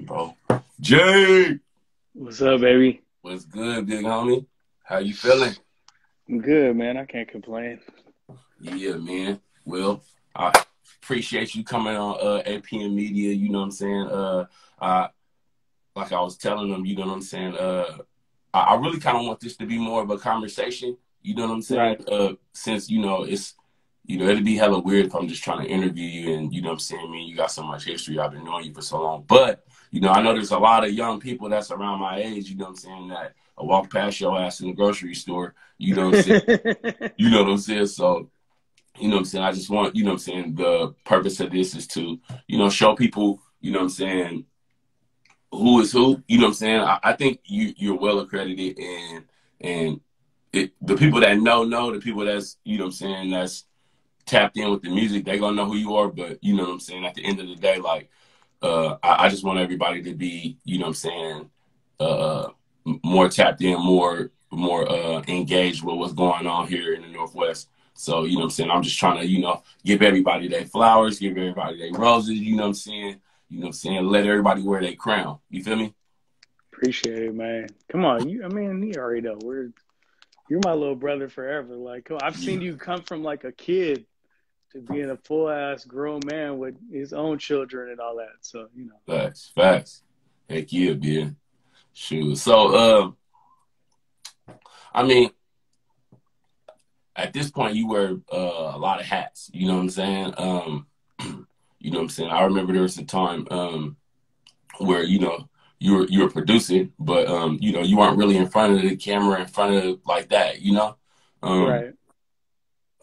Bro. Jay! What's up, baby? What's good, big homie? How you feeling? I'm good, man. I can't complain. Yeah, man. Well, I appreciate you coming on APM Media, you know what I'm saying? I like I was telling them, you know what I'm saying? I really kind of want this to be more of a conversation, you know what I'm saying? Right. Since, it'd be hella weird if I'm just trying to interview you and, you know what I'm saying, you got so much history, I've been knowing you for so long. But, I know Right. there's a lot of young people that's around my age, you know what I'm saying, that I walk past your ass in the grocery store, you know what I'm saying? You know what I'm saying? So, you know what I'm saying? I just want, you know what I'm saying, the purpose of this is to, show people, you know what I'm saying, who is who, you know what I'm saying? I think you're well accredited and the people that know, the people that's, you know what I'm saying, that's tapped in with the music, they gonna know who you are. But you know what I'm saying, at the end of the day, like I just want everybody to be, you know what I'm saying, uh more tapped in, more engaged with what's going on here in the Northwest. So, you know what I'm saying, I'm just trying to, give everybody their flowers, give everybody their roses, you know what I'm saying? You know what I'm saying? Let everybody wear their crown. You feel me? Appreciate it, man. Come on, you already know. You're my little brother forever. Like, come on. I've Yeah. seen you come from like a kid to being a full ass grown man with his own children and all that. So, Facts. Heck yeah, man. Shoot. So, I mean, at this point, you wear a lot of hats. You know what I'm saying? You know what I'm saying? I remember there was a time where you were producing, but you weren't really in front of the camera, in front of like that. Um, right.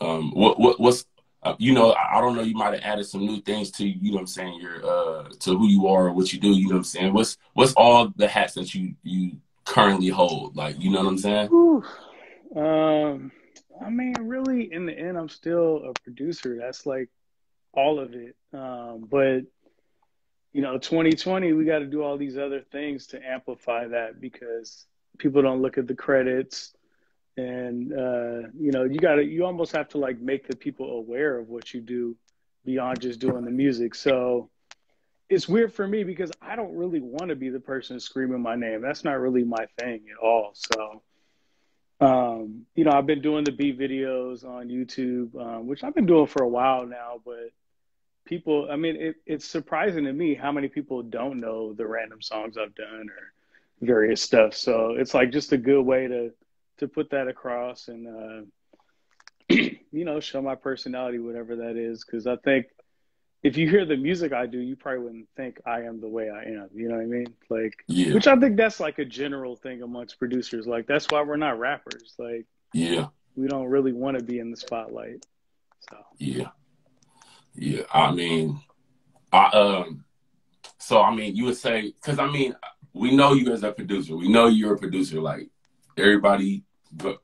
what's I don't know. You might have added some new things to, you know what I'm saying, your to who you are or what you do. You know what I'm saying? What's all the hats that you currently hold? Like, you know what I'm saying? Whew. Um, really, in the end, I'm still a producer. That's like all of it. But 2020, we got to do all these other things to amplify that because people don't look at the credits. And, you almost have to like make the people aware of what you do beyond just doing the music. So it's weird for me because I don't really want to be the person screaming my name. That's not really my thing at all. So, I've been doing the beat videos on YouTube, which I've been doing for a while now, but people, it's surprising to me how many people don't know the random songs I've done or various stuff. So it's like just a good way to put that across and show my personality, whatever that is. Because I think if you hear the music I do, you probably wouldn't think I am the way I am. You know what I mean? Like, Yeah, which I think that's like a general thing amongst producers. Like that's why we're not rappers. Like yeah, we don't really want to be in the spotlight. So yeah, yeah. I mean, I So I mean, you would say, because I mean, we know you as a producer. We know you're a producer. Like everybody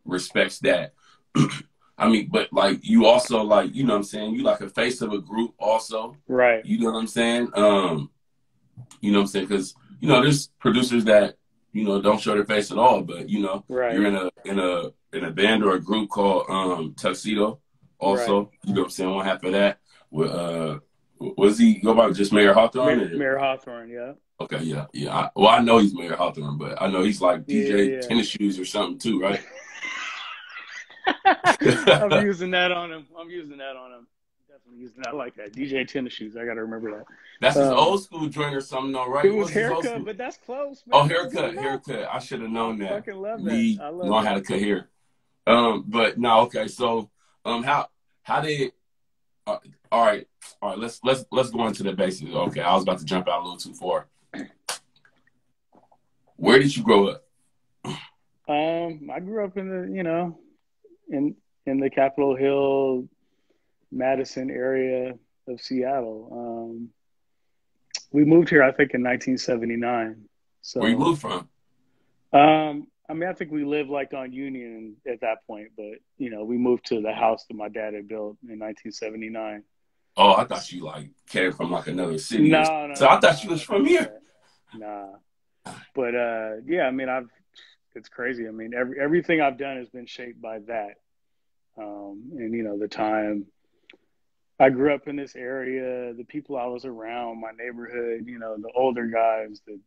respects that. I mean, but like you also, like, you know what I'm saying, you like a face of a group also. right, You know what I'm saying? You know what I'm saying? Because there's producers that don't show their face at all. But right, you're in a band or a group called Tuxedo. right. Also, you know what I'm saying. One half of that with was he go by just Mayor Hawthorne? Or? Mayor Hawthorne, yeah. Okay, yeah. I know he's Mayor Hawthorne, but I know he's like DJ Yeah, Tennis Shoes or something too, right? yeah. I'm using that on him. Definitely using that. I like that. DJ Tennis Shoes. I got to remember That's that. his old school joint or something, though, It right? was What's his old haircut, school? but that's close, Oh, man. Close haircut, enough. haircut. I should have I known that. fucking love that. Me I love knowing how that. to cut hair. But no, okay. So, how did? Uh, all right. Let's go into the basics. Okay, I was about to jump out a little too far. Where did you grow up? I grew up in in the Capitol Hill, Madison area of Seattle. We moved here, I think, in 1979. Where you So, moved from? I think we lived like on Union at that point, but we moved to the house that my dad had built in 1979. Oh, I thought you like came from like another city or something. No, no, So I no, thought you no, was from nothing like here. that. Nah, but yeah, it's crazy. Everything I've done has been shaped by that, and the time I grew up in this area, the people I was around, my neighborhood, you know, the older guys that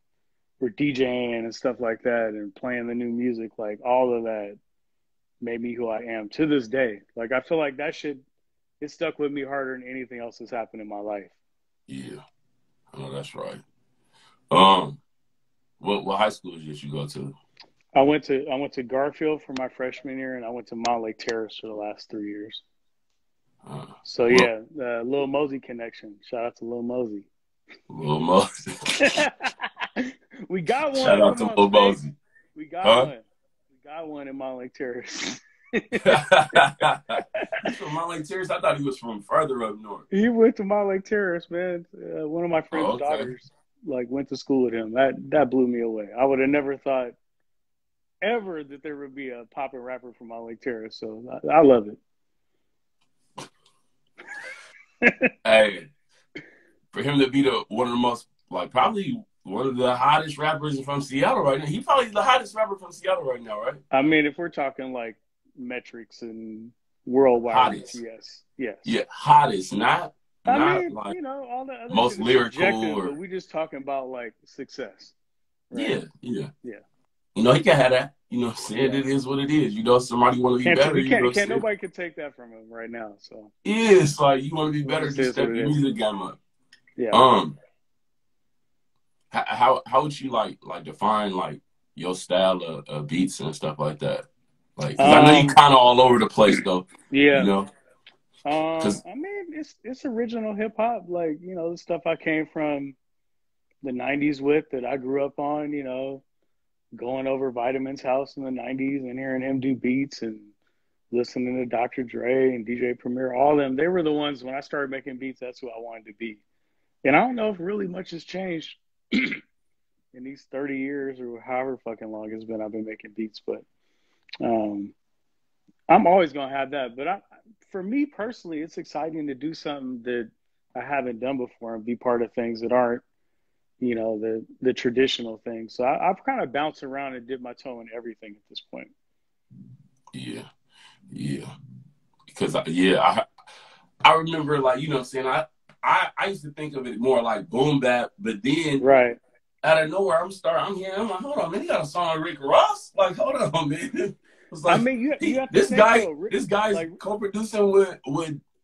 were DJing and stuff like that and playing the new music, like all of that made me who I am to this day. Like I feel like that shit it stuck with me harder than anything else that's happened in my life. Yeah, I know that's right. Um, what high school did you go to? I went to Garfield for my freshman year, and I went to Mount Lake Terrace for the last 3 years. Uh, So Lil, yeah, the Lil Mosey connection. Shout out to Lil Mosey. Lil Mosey. We got Shout one. out Come to on, Lil Spade. Mosey. We got Huh? one. We got one in Mount Lake Terrace. He's from Mount Lake Terrace. I thought he was from further up north. He went to Mount Lake Terrace, man. One of my friend's Oh, okay. daughters like went to school with him. That blew me away. I would have never thought ever that there would be a poppin' rapper from Mount Lake Terrace. So I love it. Hey, for him to be the one of the most like probably one of the hottest rappers from Seattle right now. He probably the hottest rapper from Seattle right now, right? I mean, if we're talking like metrics and worldwide reach, Hottest. yes, yes. Yeah, hottest. I Not mean, like you know, all the other most shit is lyrical subjective, or but we just talking about like success, right? yeah, yeah. Yeah, You know, he can have that. You know what I'm saying? yeah. It is what it is. You know, somebody want to be better, We you know what I'm can't saying? nobody can take that from him right now. So Yeah, it's like you want to be it better, just just is what step it your is. music game up. Yeah. Um, how would you like define like your style of beats and stuff like that? Like, because I know you Um. kind of all over the place though. You Yeah. know, because I mean, it's original hip hop, like you know, the stuff I came from the '90s with that I grew up on. You know, going over Vitamin's house in the '90s and hearing him do beats and listening to Dr. Dre and DJ Premier, all of them. They were the ones when I started making beats. That's who I wanted to be. And I don't know if really much has changed in these 30 years or however fucking long it's been. I've been making beats, but um, I'm always gonna have that. But for me personally, it's exciting to do something that I haven't done before and be part of things that aren't, you know, the traditional things. So I've kind of bounced around and dipped my toe in everything at this point. yeah, yeah, because I remember like you know what I'm saying I used to think of it more like boom bap, but then Right. out of nowhere, I'm hearing, I'm like, hold on, man, he got a song with Rick Ross? Like, hold on, man. It's I like mean, you have to this think guy, though, this guy's like co-producing with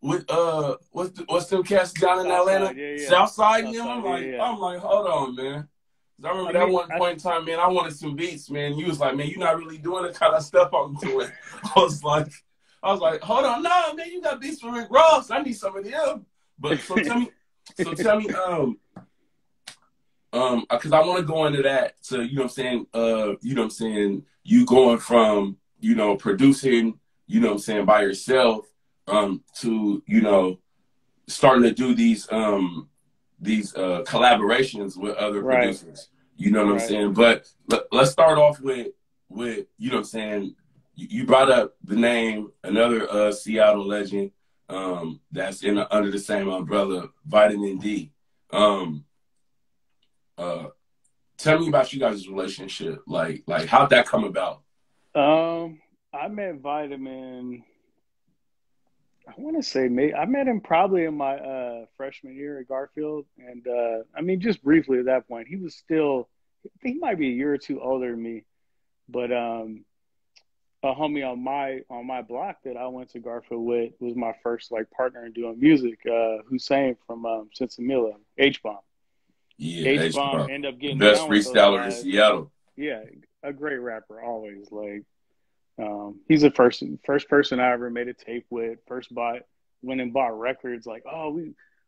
what's them cats down in Atlanta, Southside, yeah, yeah, Southside and them. Southside, yeah, yeah. I'm like, hold on, man. 'Cause I remember I that mean, one point in time, man. I wanted some beats, man. You was like, man, you're not really doing the kind of stuff I'm doing. I was like, hold on, no, man, you got beats from Rick Ross. I need some of them. But tell me, because I want to go into that to, you know what I'm saying, you know what I'm saying, you going from, you know, producing, you know what I'm saying, by yourself, to, you know, starting to do these collaborations with other right, producers. You know what I'm right. saying? But let's start off with, you know what I'm saying, you brought up the name, another Seattle legend, that's under the same umbrella, Vitamin D. Um, uh, Tell me about you guys' relationship. Like how'd that come about? I met Vitamin. I want to say maybe I met him probably in my freshman year at Garfield, and I mean just briefly at that point. He was still, I think he might be a year or two older than me, but a homie on my block that I went to Garfield with was my first like partner in doing music. Hussein from Sinsemilla, H Bomb. Yeah, H H Bomb Bomb, ended up the getting best down with those freestyler in guys. Seattle. Yeah, a great rapper always. Like he's the first person I ever made a tape with. Went and bought records. Like, oh,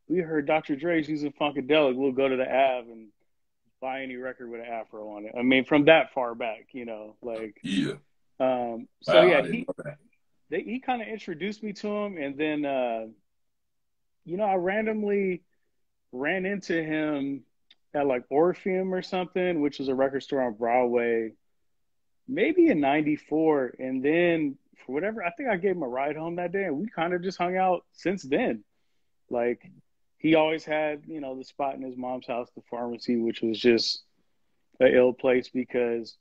we heard Dr. Dre's using Funkadelic. We'll go to the Ave and buy any record with an Afro on it. I mean, from that far back, you know, like. Yeah. So Wow, yeah, I didn't know that. he kind of introduced me to him, and then you know, I randomly ran into him at like Orpheum or something, which is a record store on Broadway, maybe in '94. And then for whatever, I think I gave him a ride home that day, and we kind of just hung out since then. Like he always had, you know, the spot in his mom's house, the pharmacy, which was just an ill place because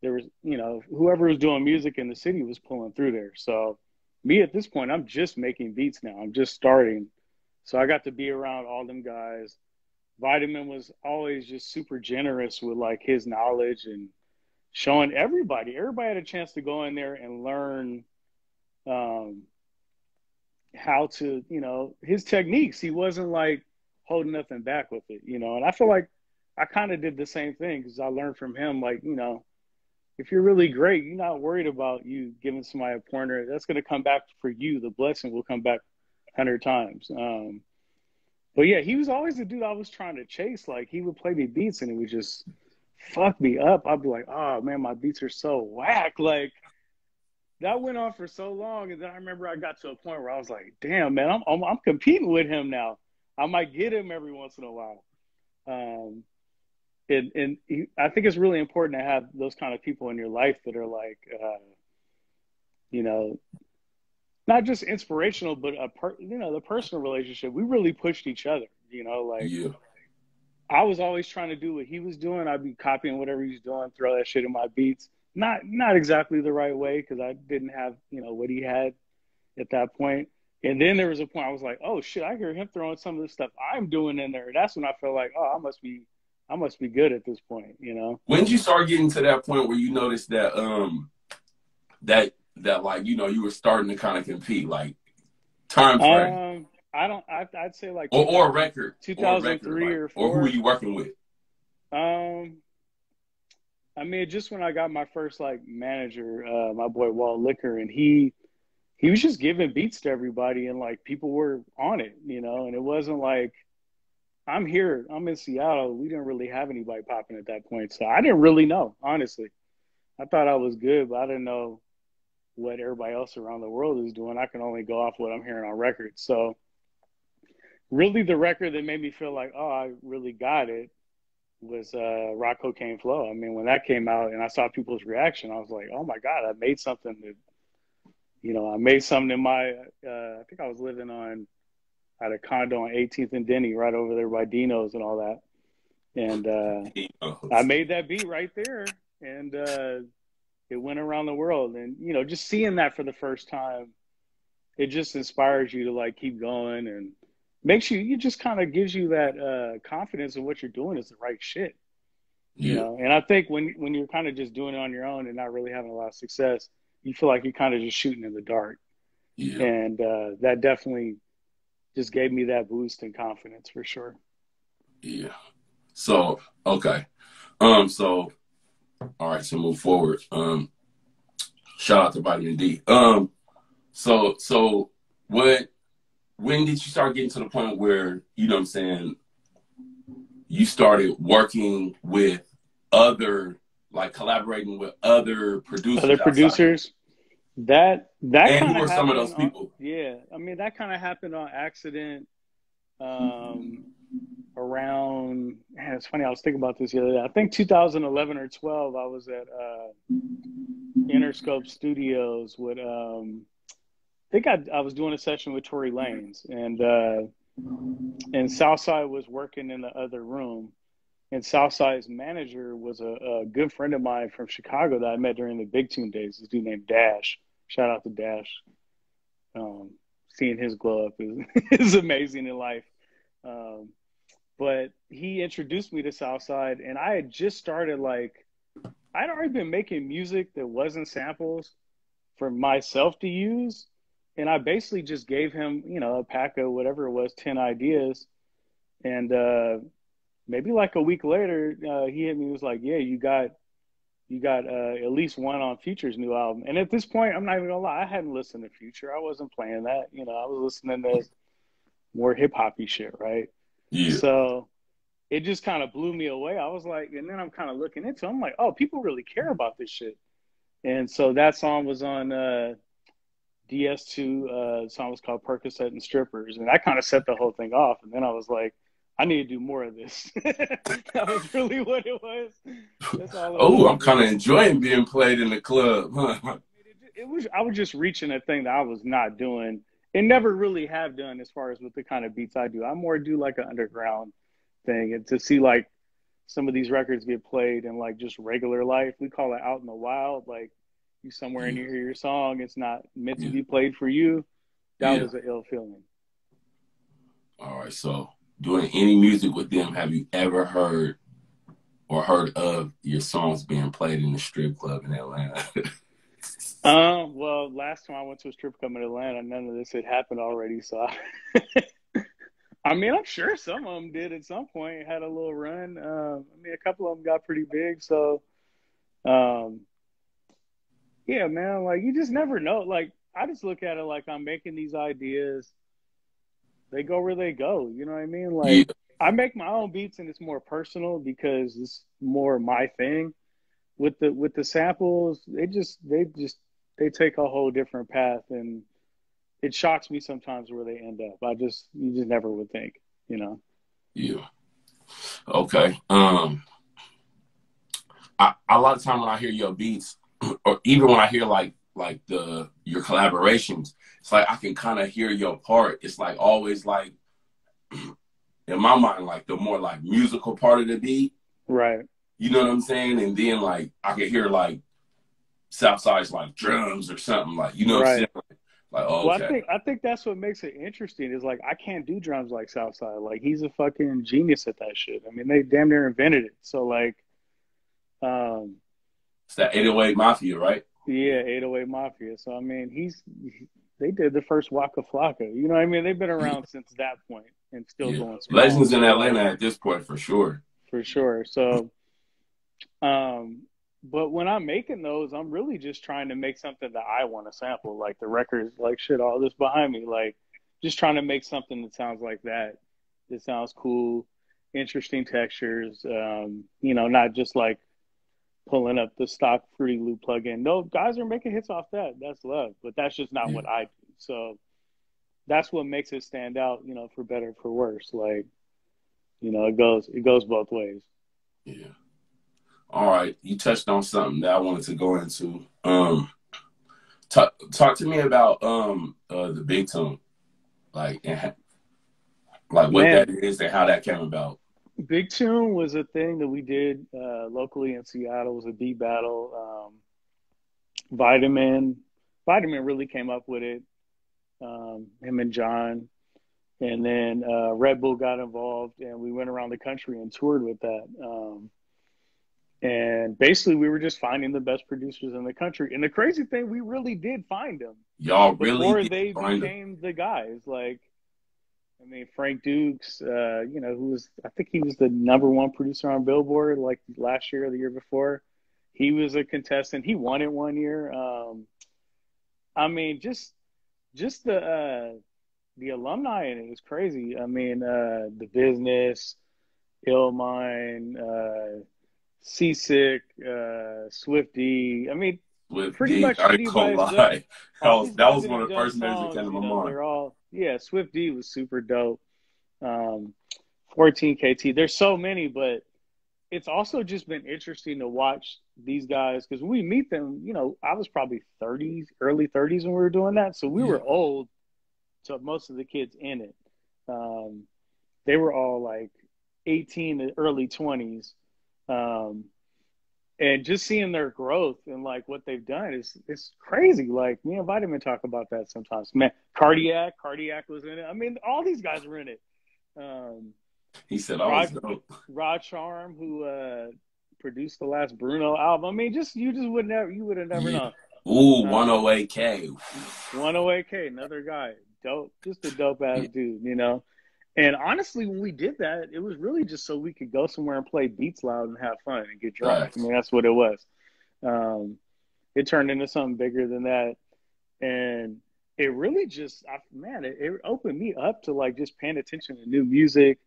there was, you know, whoever was doing music in the city was pulling through there. So me at this point, I'm just making beats now. I'm just starting. So I got to be around all them guys. Vitamin was always just super generous with like his knowledge and showing everybody. Everybody had a chance to go in there and learn um, how to, his techniques. He wasn't like holding nothing back with it, And I feel like I kind of did the same thing because I learned from him, like, if you're really great, you're not worried about you giving somebody a pointer. That's going to come back for you. The blessing will come back 100 times. But yeah, he was always the dude I was trying to chase. Like he would play me beats and it would just fuck me up. I'd be like, oh man, my beats are so whack. Like that went on for so long. And then I remember I got to a point where I was like, damn, man, I'm competing with him now. I might get him every once in a while. I think it's really important to have those kind of people in your life that are like, not just inspirational, but the personal relationship. We really pushed each other, like Yeah. I was always trying to do what he was doing. I'd be copying whatever he was doing, throw that shit in my beats. Not exactly the right way because I didn't have, what he had at that point. And then there was a point I was like, oh shit, I hear him throwing some of the stuff I'm doing in there. That's when I felt like, oh, I must be good at this point, When did you start getting to that point where you noticed that that like, you were starting to kind of compete, like time frame? I'd say like Or a record. 2003 like, or or who 4. were you working with? I mean, just when I got my first like manager, my boy Walt Liquor, and he was just giving beats to everybody, and like people were on it, and it wasn't like I'm here, I'm in Seattle. We didn't really have anybody popping at that point, so I didn't really know, honestly. I thought I was good, but I didn't know what everybody else around the world is doing. I can only go off what I'm hearing on records. So really the record that made me feel like, oh, I really got it was Rock Cocaine Flow. I mean, when that came out and I saw people's reaction, I was like, oh my God, I made something that, I made something in my, I think I was living at a condo on 18th and Denny right over there by Dino's and all that. And I made that beat right there and it went around the world. And, just seeing that for the first time, it just inspires you to like keep going and makes you just kind of gives you that confidence in what you're doing is the right shit. And I think when you're kind of just doing it on your own and not really having a lot of success, you feel like you're kind of just shooting in the dark. Yeah. And that definitely just gave me that boost in confidence for sure. Yeah. So, okay. So, all right, so move forward. Shout out to Vitamin D. So when did you start getting to the point where, you started working with like collaborating with other producers? Other producers? That and kind who of are some of those people? Yeah. I mean, that kind of happened on accident. Around, man, it's funny, I was thinking about this the other day. I think 2011 or 12, I was at Interscope Studios with I think I was doing a session with Tory Lanez, and Southside was working in the other room, and Southside's manager was a good friend of mine from Chicago that I met during the Big Tune days. This dude named Dash. Shout out to Dash. Seeing his glow up is amazing in life. But he introduced me to Southside, and I had just started I'd already been making music that wasn't samples for myself to use. And I basically just gave him, a pack of whatever it was, 10 ideas. And maybe like a week later, he hit me, he was like, yeah, you got at least one on Future's new album. And at this point, I'm not even gonna lie, I hadn't listened to Future. I wasn't playing that. I was listening to more hip hoppy shit, right? Yeah. So it just kind of blew me away. I was like, and then I'm kind of looking into it. I'm like, oh, people really care about this shit. And so that song was on DS2. The song was called Percocet and Strippers. And that kind of set the whole thing off. And then I was like, I need to do more of this. That was really what it was. That's all it was. I'm kind of enjoying being played in the club. Huh? I was just reaching a thing that I was not doing and never really have done as far as with the kind of beats I do. I more do like an underground thing, and to see like some of these records get played in like just regular life, we call it out in the wild, like you somewhere and you hear your song, it's not meant to be played for you. That was an ill feeling. All right. So doing any music with them, have you ever heard or heard of your songs being played in the strip club in Atlanta? Well, last time I went to a strip club in Atlanta, none of this had happened already. So, I mean, I'm sure some of them did at some point, had a little run. I mean, a couple of them got pretty big. So, um, yeah, man, like you just never know. Like, I just look at it like I'm making these ideas. They go where they go. You know what I mean? Yeah. Like, I make my own beats and it's more personal because it's more my thing. With the samples, they take a whole different path, and it shocks me sometimes where they end up. You just never would think, you know. Yeah. Okay. A lot of time when I hear your beats, or even when I hear like your collaborations, it's like I can kind of hear your part. It's like always like in my mind, like the more like musical part of the beat. Right. You know what I'm saying? And then like I can hear like Southside's like drums or something like, you know what I'm Right. saying? Like, oh, Well, okay. I think that's what makes it interesting is like I can't do drums like Southside. Like he's a fucking genius at that shit. I mean, they damn near invented it. So like, um, It's that 808 Mafia, right? yeah, 808 Mafia. So I mean, they did the first Waka Flocka. You know what I mean? They've been Yeah. around since that point and still Yeah. going strong. Legends in So like, Atlanta at this point for sure. for sure. So, but when I'm making those, I'm really just trying to make something that I want to sample, like the records, like shit, all this behind me, like just trying to make something that sounds like that. That sounds cool, interesting textures. You know, not just like pulling up the stock Fruity Loop plugin. No, guys are making hits off that. That's love, but that's just not Yeah. what I do. So that's what makes it stand out. You know, for better, for worse. Like, you know, it goes both ways. Yeah. All right. You touched on something that I wanted to go into. Talk to me about the big tune, like like what that Man, is and how that came about. Big Tune was a thing that we did locally in Seattle. It was a beat battle. Vitamin, Vitamin really came up with it. Him and John, and then Red Bull got involved, and we went around the country and toured with that. And basically, we were just finding the best producers in the country. And the crazy thing, we really did find them Y'all really before did they find them. became the guys. Like, I mean, Frank Dukes, you know, I think he was the #1 producer on Billboard like last year or the year before. He was a contestant. He won it one year. I mean, just the alumni in it was crazy. I mean, the business, Illmind, Seasick, Swifty. I mean, With pretty D, much I ain't gonna anybody's done. lie. All these That guys was that one have of the done first names that came songs, to you my know, mind. they're all Swift D was super dope. 14 KT. There's so many, but it's also just been interesting to watch these guys because when we meet them, you know, I was probably 30s, early 30s when we were doing that, so we Yeah. were old to most of the kids in it. They were all like 18 to early 20s. Um, and just seeing their growth and like what they've done is it's crazy. Like me and Vitamin talk about that sometimes. Man, Cardiac was in it. I mean, all these guys were in it. Um, He said I was Rod dope. Rod Charm, who produced the last Bruno album. I mean, you would have never Yeah. known. Ooh, Um, 108K. 108K, another guy, dope, just a dope ass dude, you know. And honestly, when we did that, it was really just so we could go somewhere and play beats loud and have fun and get drunk. I Facts. mean, that's what it was. Um, it turned into something bigger than that, and it really just, it opened me up to like just paying attention to new music,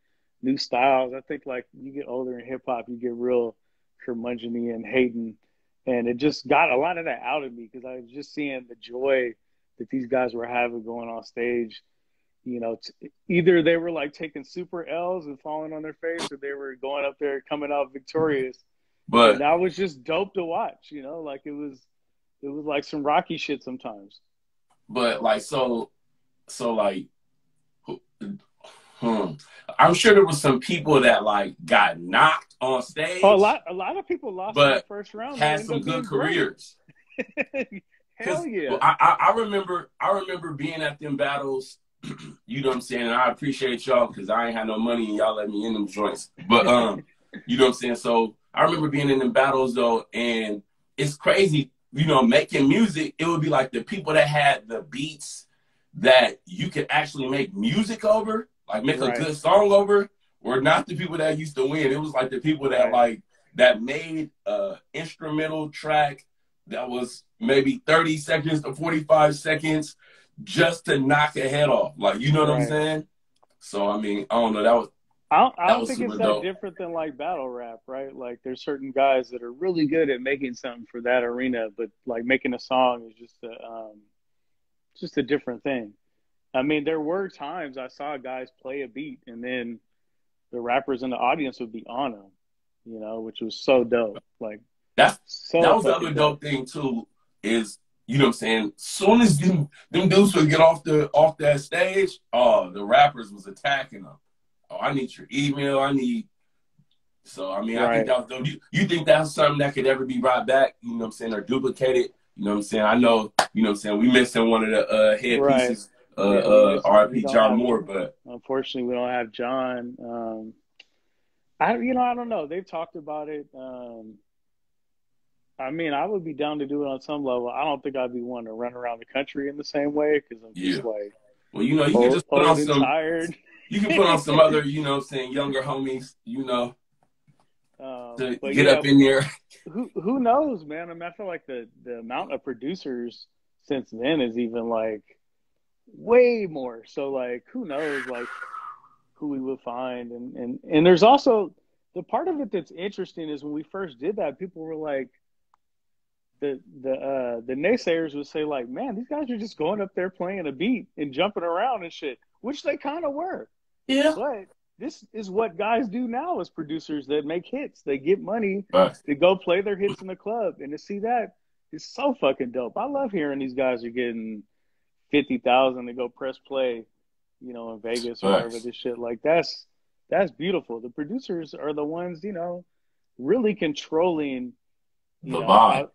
new styles. I think like you get older in hip hop, you get real curmudgeon and hating, and it just got a lot of that out of me because I was just seeing the joy that these guys were having going on stage. You know, either they were like taking super L's and falling on their face, or they were going up there coming out victorious. And But that was just dope to watch. You know, like it was like some Rocky shit sometimes. like like hmm. I'm sure there was some people that like got knocked on Oh, stage, a lot of people lost in the but first round that had ended some up good being great. careers. Hell Because yeah. I remember being at them battles you know what I'm saying? And I appreciate y'all because I ain't had no money and y'all let me in them joints. But you know what I'm saying? So I remember being in them battles though, and it's crazy, you know, making music, it would be like the people that had the beats that you could actually make music over, like make a good song over, were not the people that used to win. It was like the people that like that made a instrumental track that was maybe 30 seconds to 45 seconds just to knock a head off. Like, you know what I'm saying? So, I mean, I don't know. I That don't was think super it's that dope. different than like battle rap, right? Like there's certain guys that are really good at making something for that arena, but like making a song is just a different thing. I mean, there were times I saw guys play a beat and then the rappers in the audience would be on them, you know, which was so dope. Like That so was the other fucking dope. dope thing, too, is, you know what I'm saying? Soon as them dudes would get off that stage, oh, the rappers was attacking them. Oh, I need your email. So, I mean, I think Right. that was dope. You think that's something that could ever be brought back, you know what I'm saying, or duplicated? You know what I'm saying? I know, you know what I'm saying, we missing one of the head Right. pieces, Yeah, we RP don't John have, Moore, but unfortunately, we don't have John. I don't know. They've talked about it. I mean, I would be down to do it on some level. I don't think I'd be one to run around the country in the same way because I'm yeah. just like Well, you know, you can just put on old and tired. you can put on some other, you know what I'm saying, younger homies, you know, to But get yeah, up in there. who knows, man? I mean, I feel like the amount of producers since then is even like way more. So like, who knows, like who we would find, and there's also the part of it that's interesting is when we first did that, people were like the naysayers would say like, man, these guys are just going up there playing a beat and jumping around and shit, which they kind of were. Yeah. But this is what guys do now as producers that make hits. They get money Right. to go play their hits in the club, and to see that is so fucking dope. I love hearing these guys are getting 50,000 to go press play, you know, in Vegas or wherever. Right. This shit, like that's beautiful. The producers are the ones, you know, really controlling, you The know, vibe.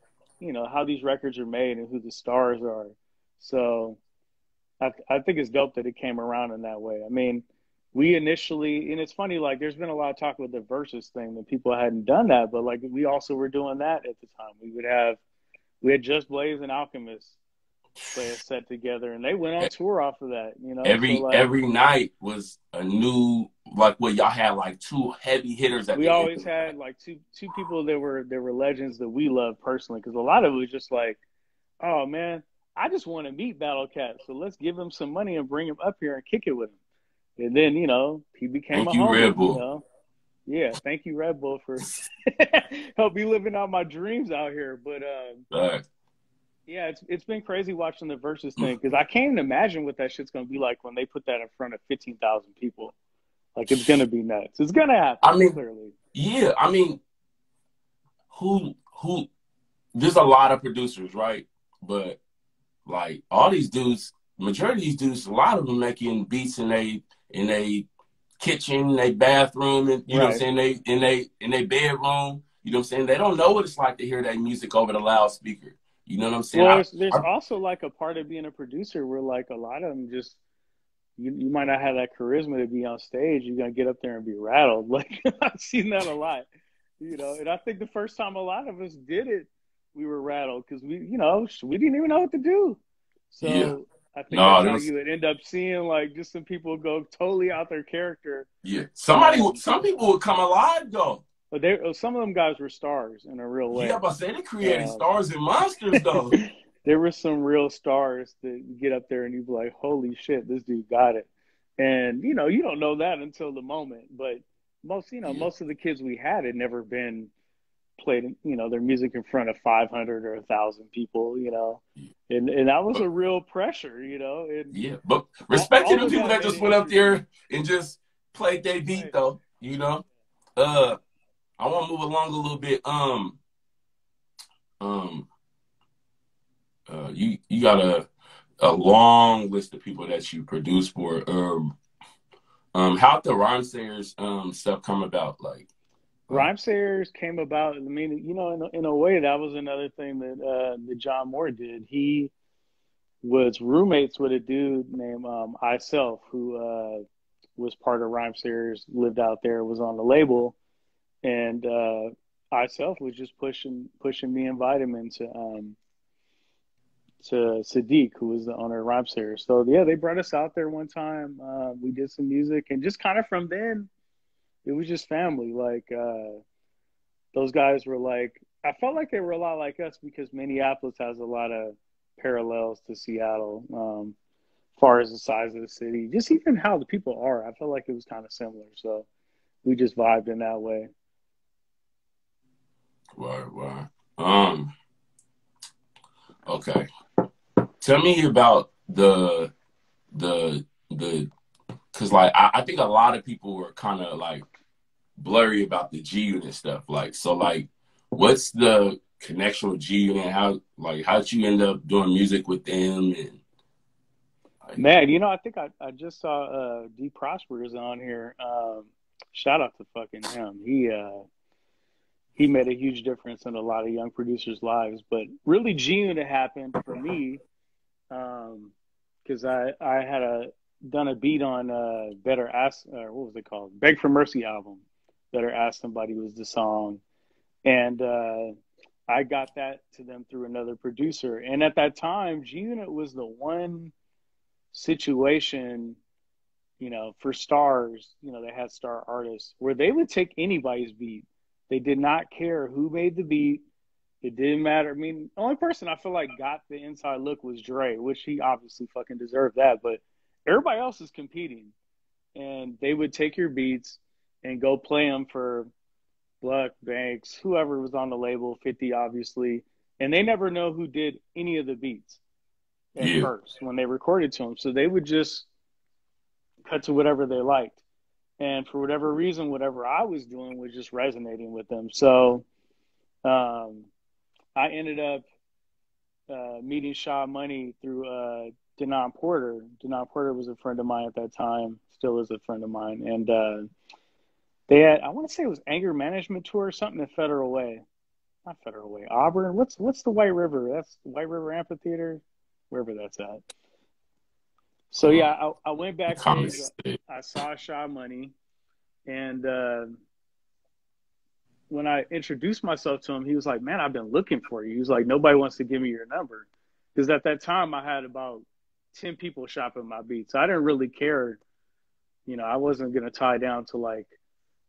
how these records are made and who the stars are. So I think it's dope that it came around in that way. I mean, we initially, and it's funny, like there's been a lot of talk with the versus thing that people hadn't done that, but like we also were doing that at the time. We had Just Blaze and Alchemist play a set together, and they went on tour off of that, you know. So like Every night was a new, like what y'all had, like two heavy hitters at we the end always of the had night. like two people that were legends that we loved personally, because a lot of it was just like, oh man, I just want to meet Battle Cat, so let's give him some money and bring him up here and kick it with him. And then, you know, he became Thank a you, Red homie, you Bull. know. Yeah, thank you, Red Bull, for help me living out my dreams out here. But Right. yeah, it's been crazy watching the versus thing because I can't even imagine what that shit's gonna be like when they put that in front of 15,000 people. Like it's gonna be nuts. It's gonna happen, I mean, clearly. yeah, I mean, who there's a lot of producers, right? But like all these dudes, majority of these dudes, a lot of them making beats in a kitchen, they bathroom, and you know what Right. I'm saying, in they bedroom. You know what I'm saying? They don't know what it's like to hear that music over the loudspeaker. You know what I'm saying? Well, there's also like a part of being a producer where like a lot of them just you might not have that charisma to be on stage. You're gonna get up there and be rattled. Like I've seen that a lot, you know. And I think the first time a lot of us did it, we were rattled because we didn't even know what to do. Yeah. So I think No, that's there how was you would end up seeing like just some people go totally out their character. yeah. Um, Some people would come alive though. but some of them guys were stars in a real Yeah, way. but say they created Um, stars and monsters though. there were some real stars that get up there and you'd be like, holy shit, this dude got it. And you don't know that until the moment. But Yeah. most of the kids we had never been played, their music in front of 500 or 1,000 people, Yeah. and that was But a real pressure, and yeah. But respect to all the of people that that made just it went up interesting. there and just played their beat Right. though, you know? Uh I want to move along a little bit. Um you got a long list of people that you produce for. How'd the Rhyme Sayers stuff come about? Like Rhymesayers came about. I mean, in a way, that was another thing that John Moore did. was roommates with a dude named Iself, who was part of Rhyme Series, lived out there, was on the label, and Iself was just pushing me and Vitamin to Sadiq, who was the owner of Rhyme Series. So yeah, they brought us out there one time. We did some music, and just kind of from then, it was just family. Like those guys were like, I felt like they were a lot like us because Minneapolis has a lot of parallels to Seattle, as far as the size of the city, just even how the people are. I felt like it was kind of similar. So we just vibed in that way. Right. Okay. Tell me about the because like I think a lot of people were kind of like blurry about the G Unit stuff. Like, so like, what's the connection with G Unit? How'd you end up doing music with them? And like, Man, you know, I think I just saw D Prosper is on here. Shout out to fucking him. He made a huge difference in a lot of young producers' lives. But really, G Unit happened for me because I had done a beat on Better Ask, what was it called? Beg for Mercy album. Better Ask Somebody was the song, and I got that to them through another producer. And at that time, G Unit was the one situation, you know, for stars, you know, they had star artists where they would take anybody's beat. They did not care who made the beat. It didn't matter. I mean, the only person I feel like got the inside look was Dre, which he obviously fucking deserved that. But everybody else is competing, and they would take your beats and go play them for Buck, Banks, whoever was on the label, 50 obviously, and they never know who did any of the beats at yeah, first when they recorded to them. So they would just cut to whatever they liked. And for whatever reason, whatever I was doing was just resonating with them. So I ended up meeting Shaw Money through Denon Porter. Denon Porter was a friend of mine at that time, still is a friend of mine. And they had, I want to say it was Anger Management Tour or something at Federal Way. Not Federal Way, Auburn. What's the White River? That's the White River Amphitheater, wherever that's at. So yeah, I went backstage. I saw Shaw Money, and when I introduced myself to him, he was like, "Man, I've been looking for you." He was like, "Nobody wants to give me your number," because at that time I had about 10 people shopping my beats. I didn't really care, you know. I wasn't gonna tie down to like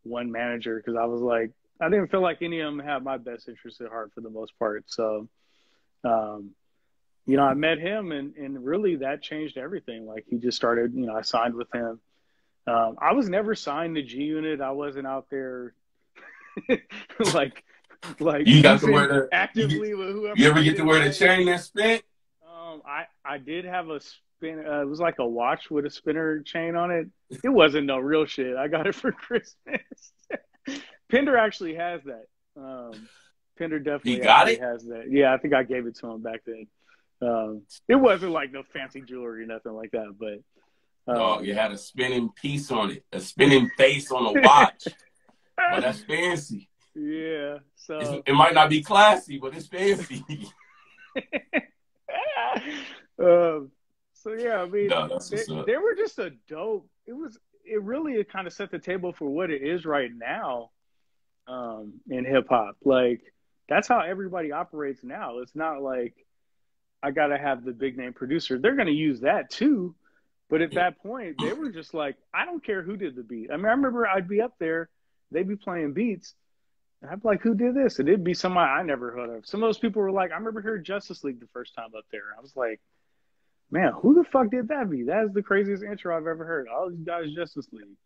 one manager because I was like, I didn't feel like any of them had my best interest at heart for the most part. So. You know, I met him and really that changed everything. Like he just started, you know, I signed with him. I was never signed to G Unit. I wasn't out there like you got to beefing wear the actively with whoever. you ever get to wear the chain that spent? I did have a spin. It was like a watch with a spinner chain on it. It wasn't no real shit. I got it for Christmas. Pender actually has that. Pender definitely has that. Yeah, I think I gave it to him back then. It wasn't like no fancy jewelry or nothing like that, but you had a spinning piece on it, a spinning face on a watch. But that's fancy. Yeah, so it might not be classy, but it's fancy. So yeah, I mean, No, they were just a dope. It kind of set the table for what it is right now in hip hop. Like that's how everybody operates now. It's not like I got to have the big name producer. They're going to use that too. But at that point, they were just like, I don't care who did the beat. I mean, I remember I'd be up there, they'd be playing beats. And I'd be like, who did this? And it'd be somebody I never heard of. Some of those people were like, I remember hearing Justice League the first time up there. I was like, man, who the fuck did that beat? That is the craziest intro I've ever heard. All these guys, Justice League.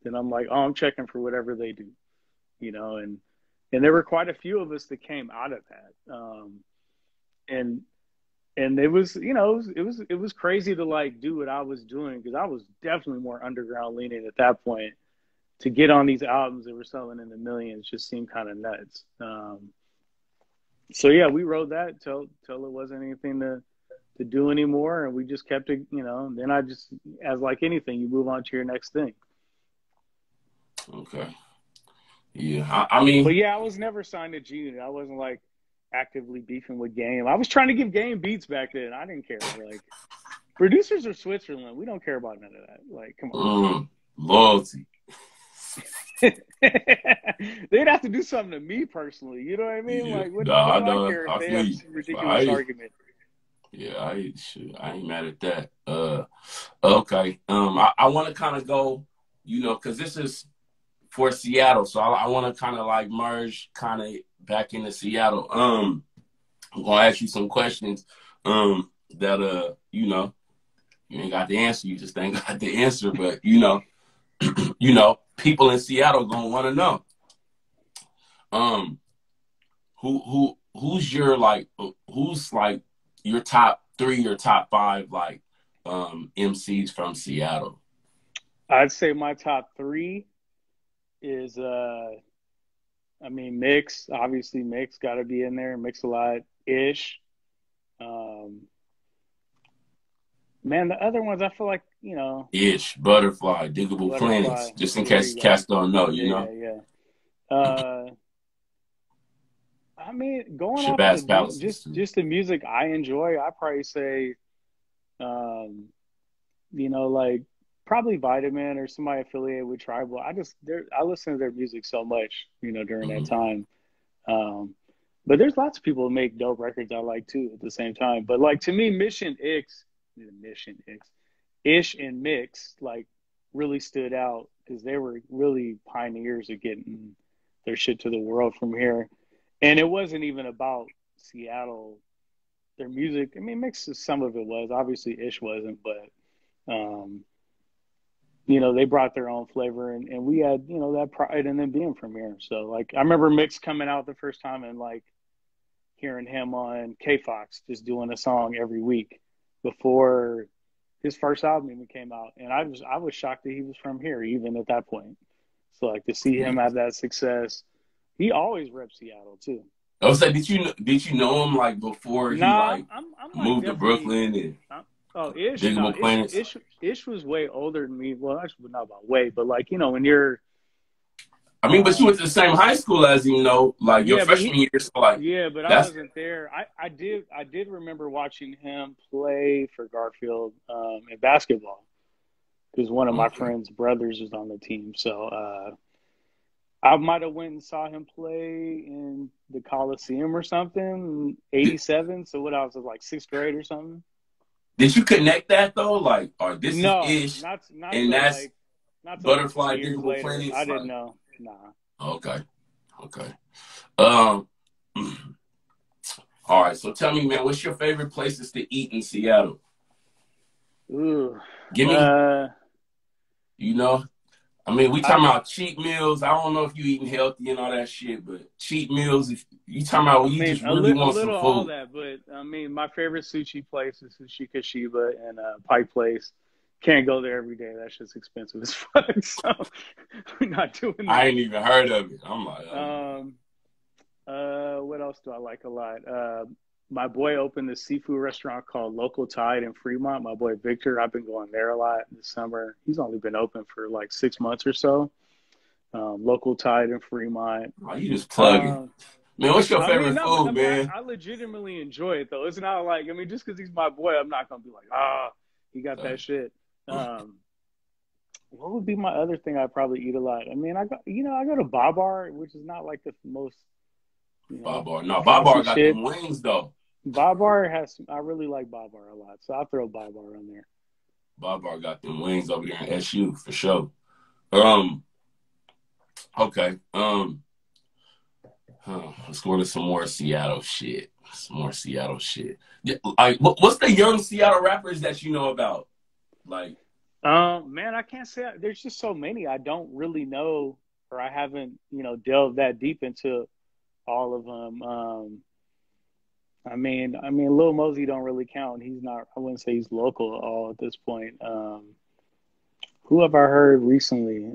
Then I'm like, oh, I'm checking for whatever they do, you know, and there were quite a few of us that came out of that. And it was, you know, it was crazy to like do what I was doing because I was definitely more underground leaning at that point. To get on these albums that were selling in the millions just seemed kind of nuts. So yeah, we rode that till it wasn't anything to do anymore, and we just kept it, you know. And then I just, as like anything, you move on to your next thing. Okay. Yeah, I mean, but yeah, I was never signed to G Unit. I wasn't like, actively beefing with Game. I was trying to give Game beats back then. I didn't care. Like, producers are Switzerland. We don't care about none of that. Like, come on. Loyalty. They'd have to do something to me personally. You know what I mean? Yeah. Like, what Nah, I do I know. care if I they feel have you. some ridiculous argument? Yeah, I ain't mad at that. Okay. I want to kind of go, because this is for Seattle, so I want to kind of like merge kind of back into Seattle. I'm gonna ask you some questions that you ain't got the answer, you just ain't got the answer, but people in Seattle gonna want to know. Who's your your top 3 or top 5 like MCs from Seattle? I'd say my top 3 is Mix, obviously Mix got to be in there. Mix a lot. Ish. Man, the other ones I feel like, Ish, Butterfly, Diggable Butterfly. Planets. Just in There case you go. cats don't know, Yeah. Going off Shabazz Palaces too. just the music I enjoy, I probably say, like probably Vitamin or somebody affiliated with Tribal. I listen to their music so much, during that time. But there's lots of people who make dope records I like too at the same time. But like to me, Ish and Mix like really stood out because they were really pioneers of getting their shit to the world from here. And it wasn't even about Seattle. Their music, Mix, some of it was. Obviously, Ish wasn't, but they brought their own flavor, and we had, that pride in them being from here. So, like, I remember Mix coming out the first time and, like, hearing him on K-Fox just doing a song every week before his first album even came out. And I was shocked that he was from here, even at that point. So, like, to see him have that success, he always repped Seattle, too. I was like, did you know him, like, before he, I'm moved to Brooklyn and... Ish. Diggable Planets. Ish was way older than me. Well, actually, not about way, but like when you're. But you went to the same high school as him, like your freshman year. So like, but I wasn't there. I did remember watching him play for Garfield in basketball because one of my friend's brothers was on the team. So I might have went and saw him play in the Coliseum or something in '87. So what I was like 6th grade or something. Did you connect that though? Like, or this is Ish, not and that's not Butterfly, years Diggable later. Planets? I didn't know. Nah. Okay. All right. So tell me, man, what's your favorite places to eat in Seattle? Ooh. Give me. We talking about cheap meals. I don't know if you eating healthy and all that shit, but cheap meals. If you talking about you just really want some food. All that, but my favorite sushi place is Sushi Kashiba and Pike Place. Can't go there every day. That shit's expensive as fuck. So we're not doing that. I ain't even heard of it. I'm like, what else do I like a lot? My boy opened this seafood restaurant called Local Tide in Fremont. My boy Victor, I've been going there a lot this summer. He's only been open for like 6 months or so. Local Tide in Fremont. Oh, you just plugging. Man, what's your favorite food, man? I legitimately enjoy it, though. It's not like, just because he's my boy, I'm not going to be like, he got that shit. What would be my other thing I'd probably eat a lot? I go to Babar, which is not like the most. Babar. No, Babar got them wings, though. Babar I really like Babar a lot, so I'll throw Babar on there. Babar got them wings over there in SU, for sure. Okay. Let's go to some more Seattle shit. Yeah, like, what's the young Seattle rappers that you know about? Like, man, I can't say. There's just so many I don't really know, or I haven't, delved that deep into all of them. Lil Mosey don't really count. He's not. I wouldn't say he's local at all at this point. Who have I heard recently?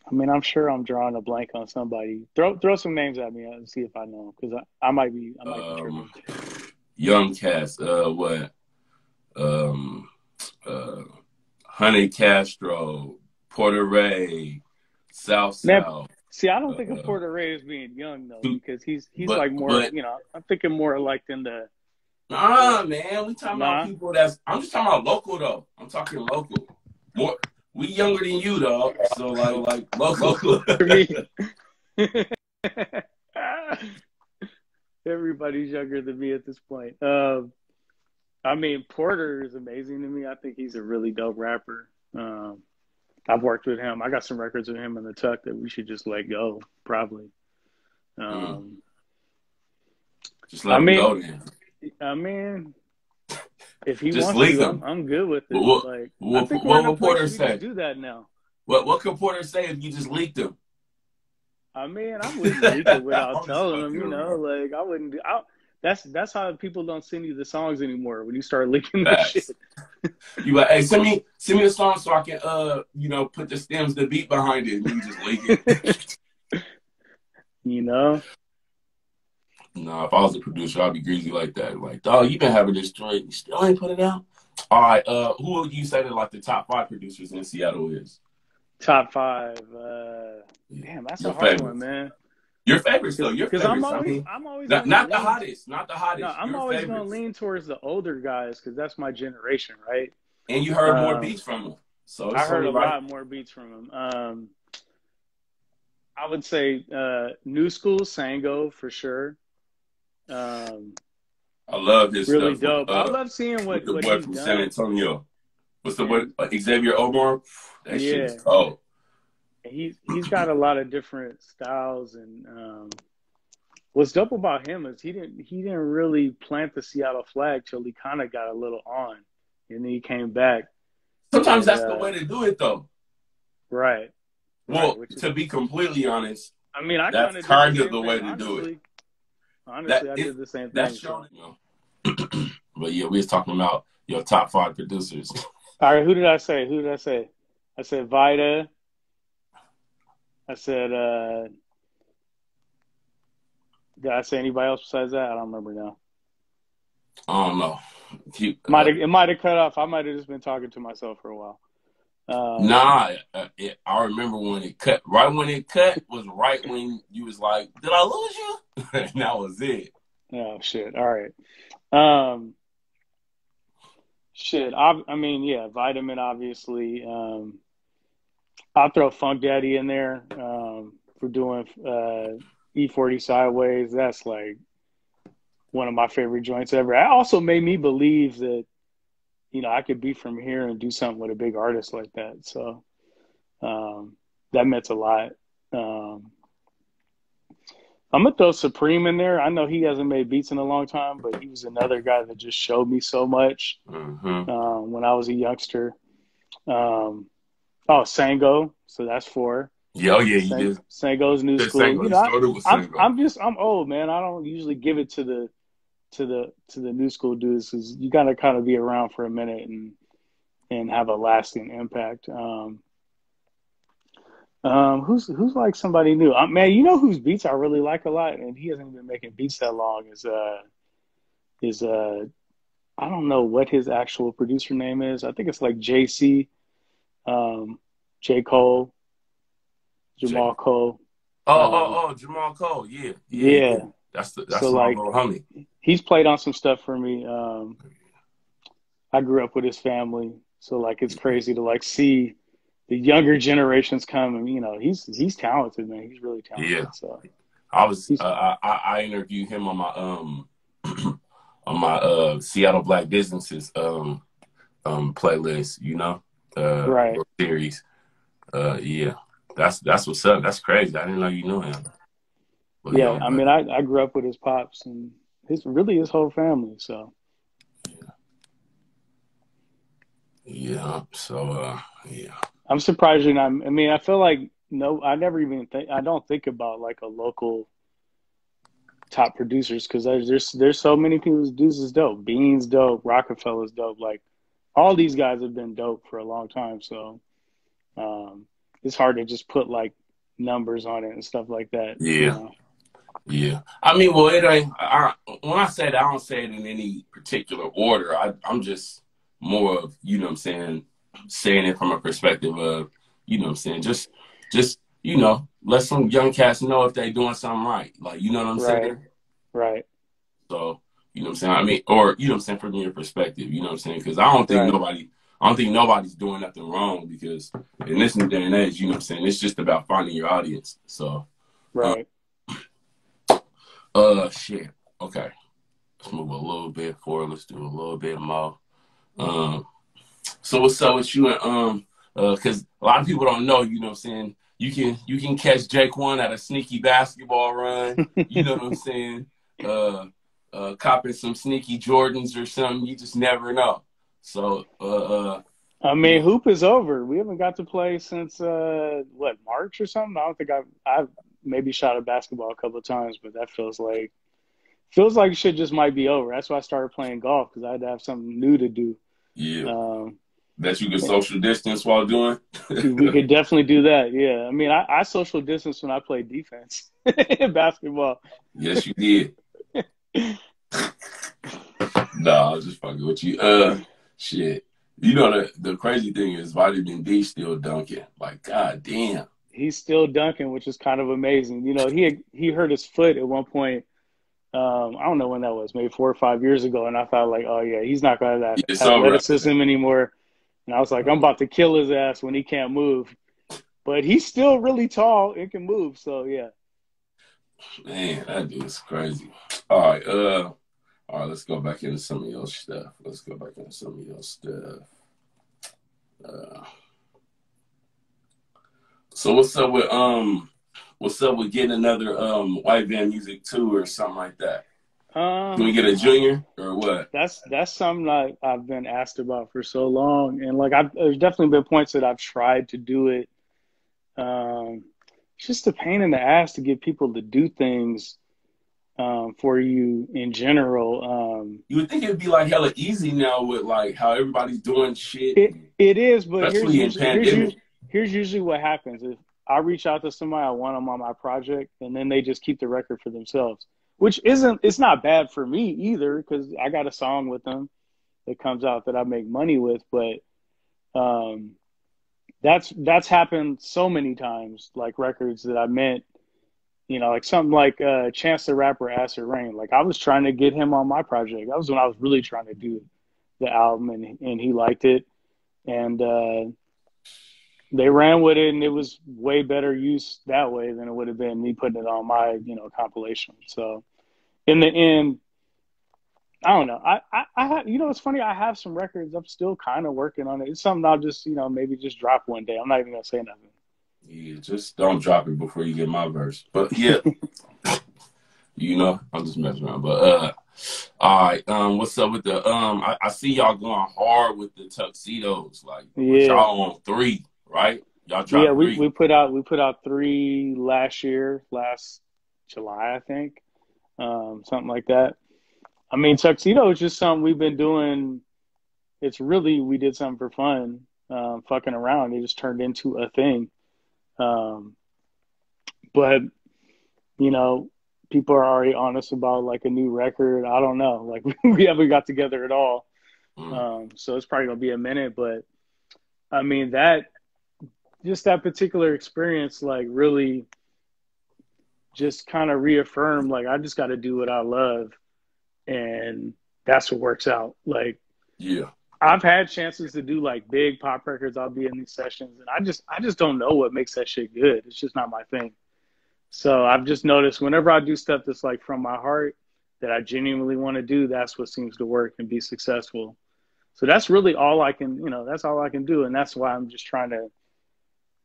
I'm sure I'm drawing a blank on somebody. Throw some names at me and see if I know, because I might be tripping. Young cats. Honey Castro, Porter Ray, South. See, I don't think of Porter Ray as being young though, because he's like more, but I'm thinking more like in the nah, man, we talking about nah. people I'm just talking about local though. I'm talking local. More, we younger than you, dog. So like local. Everybody's younger than me at this point. I mean, Porter is amazing to me. I think he's a really dope rapper. I've worked with him. I got some records of him in the tuck that we should just let go, probably. Just let him go then. I mean, if he just wants to, him. I'm good with it. I think we're in a what Porter place say? Do that now. What could Porter say if you just leaked him? I mean, I wouldn't leak it without telling him. Like I wouldn't do. That's how people don't send you the songs anymore when you start leaking the shit. You like, hey, send me the song so I can put the stems, the beat behind it, and you just leak it. Nah, if I was a producer, I'd be greasy like that. Like, dog, you been having this joint, you still ain't put it out? All right, who would you say that like the top 5 producers in Seattle is? Top 5. Damn, that's a hard one, man. Your favorites, though. Your favorites. I'm always not the hottest. Not the hottest. No, I'm always going to lean towards the older guys because that's my generation, right? And you heard more beats from them. So I heard a lot more beats from them. I would say New School Sango for sure. I love his really stuff. Dope. I love seeing what the what boy he's from done. San Antonio. What's the boy? Xavier Omar. That shit's cold. He's got a lot of different styles, and what's dope about him is he didn't really plant the Seattle flag till he kind of got a little on, and then he came back. Sometimes that's the way to do it, though. Right. Well, to be completely honest, I mean, that's kind of the way to do it. Honestly, I did the same thing. That's showing, But yeah, we was talking about your top 5 producers. All right, who did I say? I said Vida. I said, did I say anybody else besides that? I don't remember now. I don't know. It might have cut off. I might have just been talking to myself for a while. I remember when it cut. Right when it cut was right when you was like, "Did I lose you?" And that was it. Oh shit! All right. I mean, yeah, Vitamin obviously. I'll throw Funk Daddy in there for doing E40 Sideways. That's like one of my favorite joints ever. It also made me believe that, I could be from here and do something with a big artist like that. So that meant a lot. I'm going to throw Supreme in there. I know he hasn't made beats in a long time, but he was another guy that just showed me so much when I was a youngster. Sango. So that's 4. Yeah, he did. Sango's New School. Sango. I'm old, man. I don't usually give it to the New School dudes because you gotta kind of be around for a minute and have a lasting impact. Who's like somebody new? Man, whose beats I really like a lot, and he hasn't been making beats that long. Is I don't know what his actual producer name is. I think it's like JC. J. Cole, Jamal Cole. Jamal Cole, yeah. That's my little homie. He's played on some stuff for me. I grew up with his family, so like it's crazy to see the younger generations come, and he's talented, man. He's really talented. Yeah. So I interviewed him on my on my Seattle Black Businesses playlist, right series. Yeah, that's what's up. That's crazy. I didn't know you knew him. But yeah, I mean, I grew up with his pops and his whole family. So yeah. So yeah, I'm surprised you're not. I mean, I feel like I never even I don't think about like a local top producers because there's so many people. Dudes is dope. Beans dope. Rockefeller's dope. Like all these guys have been dope for a long time. So it's hard to just put like numbers on it and stuff like that. Yeah. Yeah. I mean, well, it ain't. When I say that, I don't say it in any particular order. I'm just more of, saying it from a perspective of, just you know, let some young cats know if they doing something right. Like, you know what I'm Right. saying? Right. So, you know what I'm saying? I mean, or, you know what I'm saying, from your perspective, you know what I'm saying? Because Right. I don't think nobody's doing nothing wrong, because in this new day and age, you know what I'm saying, it's just about finding your audience. So, uh, Right. shit. Okay. Let's move a little bit forward. Let's do a little bit more. Um, so what's up with you, and because a lot of people don't know, you know what I'm saying, you can catch Jake one at a sneaky basketball run, you know what I'm saying, copping some sneaky Jordans or something. You just never know. So I you mean, know, hoop is over. We haven't got to play since what, March or something. I don't think I've maybe shot a basketball a couple of times, but that feels like shit just might be over. That's why I started playing golf, because I had to have something new to do. yeah, Um, that you can social distance while doing. we could definitely do that. Yeah, I mean, I social distance when I play defense in basketball. Yes, you did. Nah, I was just fucking with you. Shit. You know, the crazy thing is Vitamin D still dunking. Like, god damn. He's still dunking, which is kind of amazing. He hurt his foot at one point. I don't know when that was, maybe 4 or 5 years ago, and I thought like, oh yeah, he's not going to have It's that over after athleticism that. anymore. And I was like, I'm about to kill his ass when he can't move. But he's still really tall and can move. So yeah. Man, that dude's crazy. All right, all right, let's go back into some of your stuff. Let's go back into some of your stuff. Uh, so what's up with getting another white van music tour or something like that? Can we get a junior or what? That's something I've been asked about for so long, and like there's definitely been points that I've tried to do it. It's just a pain in the ass to get people to do things for you in general. You would think it'd be like hella easy now with like how everybody's doing shit, It is, but especially in pandemic. here's usually what happens. If I reach out to somebody, I want them on my project, and then they just keep the record for themselves, which it's not bad for me either, because I got a song with them that comes out that I make money with. But um, that's happened so many times, like records that I meant, like something like Chance the Rapper, Acid Rain. Like I was trying to get him on my project. That was when I was really trying to do the album, and he liked it, and they ran with it, and it was way better use that way than it would have been me putting it on my compilation. So in the end, I don't know. I have, it's funny. I have some records. I'm still kind of working on it. It's something I'll just maybe just drop one day. I'm not even gonna say nothing. Yeah, just don't drop it before you get my verse. But yeah, I'm just messing around. But all right, what's up with the I see y'all going hard with the tuxedos, like, but Yeah, y'all on 3, right? Y'all yeah. dropped We 3. we put out we put out three last year, last July, I think, something like that. I mean, tuxedo is just something we've been doing. It's really, we did something for fun, fucking around. It just turned into a thing. Um, but you know, people are already honest about like a new record. I don't know. Like we haven't got together at all. Mm. So it's probably gonna be a minute. But I mean, that particular experience, like really just kind of reaffirmed, like I just got to do what I love, and that's what works out. Like Yeah, I've had chances to do like big pop records. I'll be in these sessions, and I just don't know what makes that shit good. It's just not my thing. So I've just noticed whenever I do stuff that's like from my heart that I genuinely want to do, that's what seems to work and be successful. So that's really all I can, that's all I can do. And that's why I'm just trying to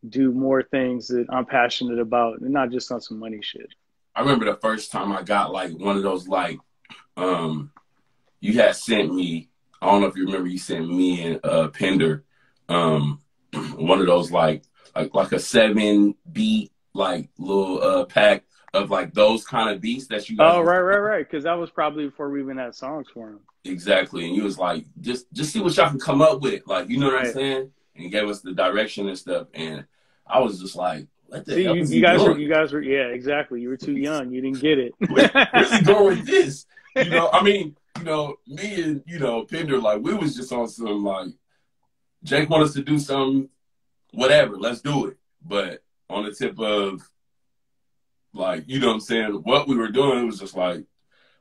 do more things that I'm passionate about and not just on some money shit. I remember the first time I got like one of those, like, um you had sent me. I don't know if you remember. You sent me and Pender um one of those, like a 7 beat, like little pack of like those kind of beats that you guys Oh, were right. Because that was probably before we even had songs for him. exactly, and you was like, just see what y'all can come up with, like, you know what I'm Right. saying, and you gave us the direction and stuff, and I was just like, what the See, hell you, is you he guys were, doing? you guys were, yeah, exactly. You were too young. You didn't get it. Where's he going with this? I mean, me and Pender, like, we was just on some, like, Jake want us to do something, whatever, let's do it. But on the tip of like, you know what I'm saying, what we were doing. It was just like,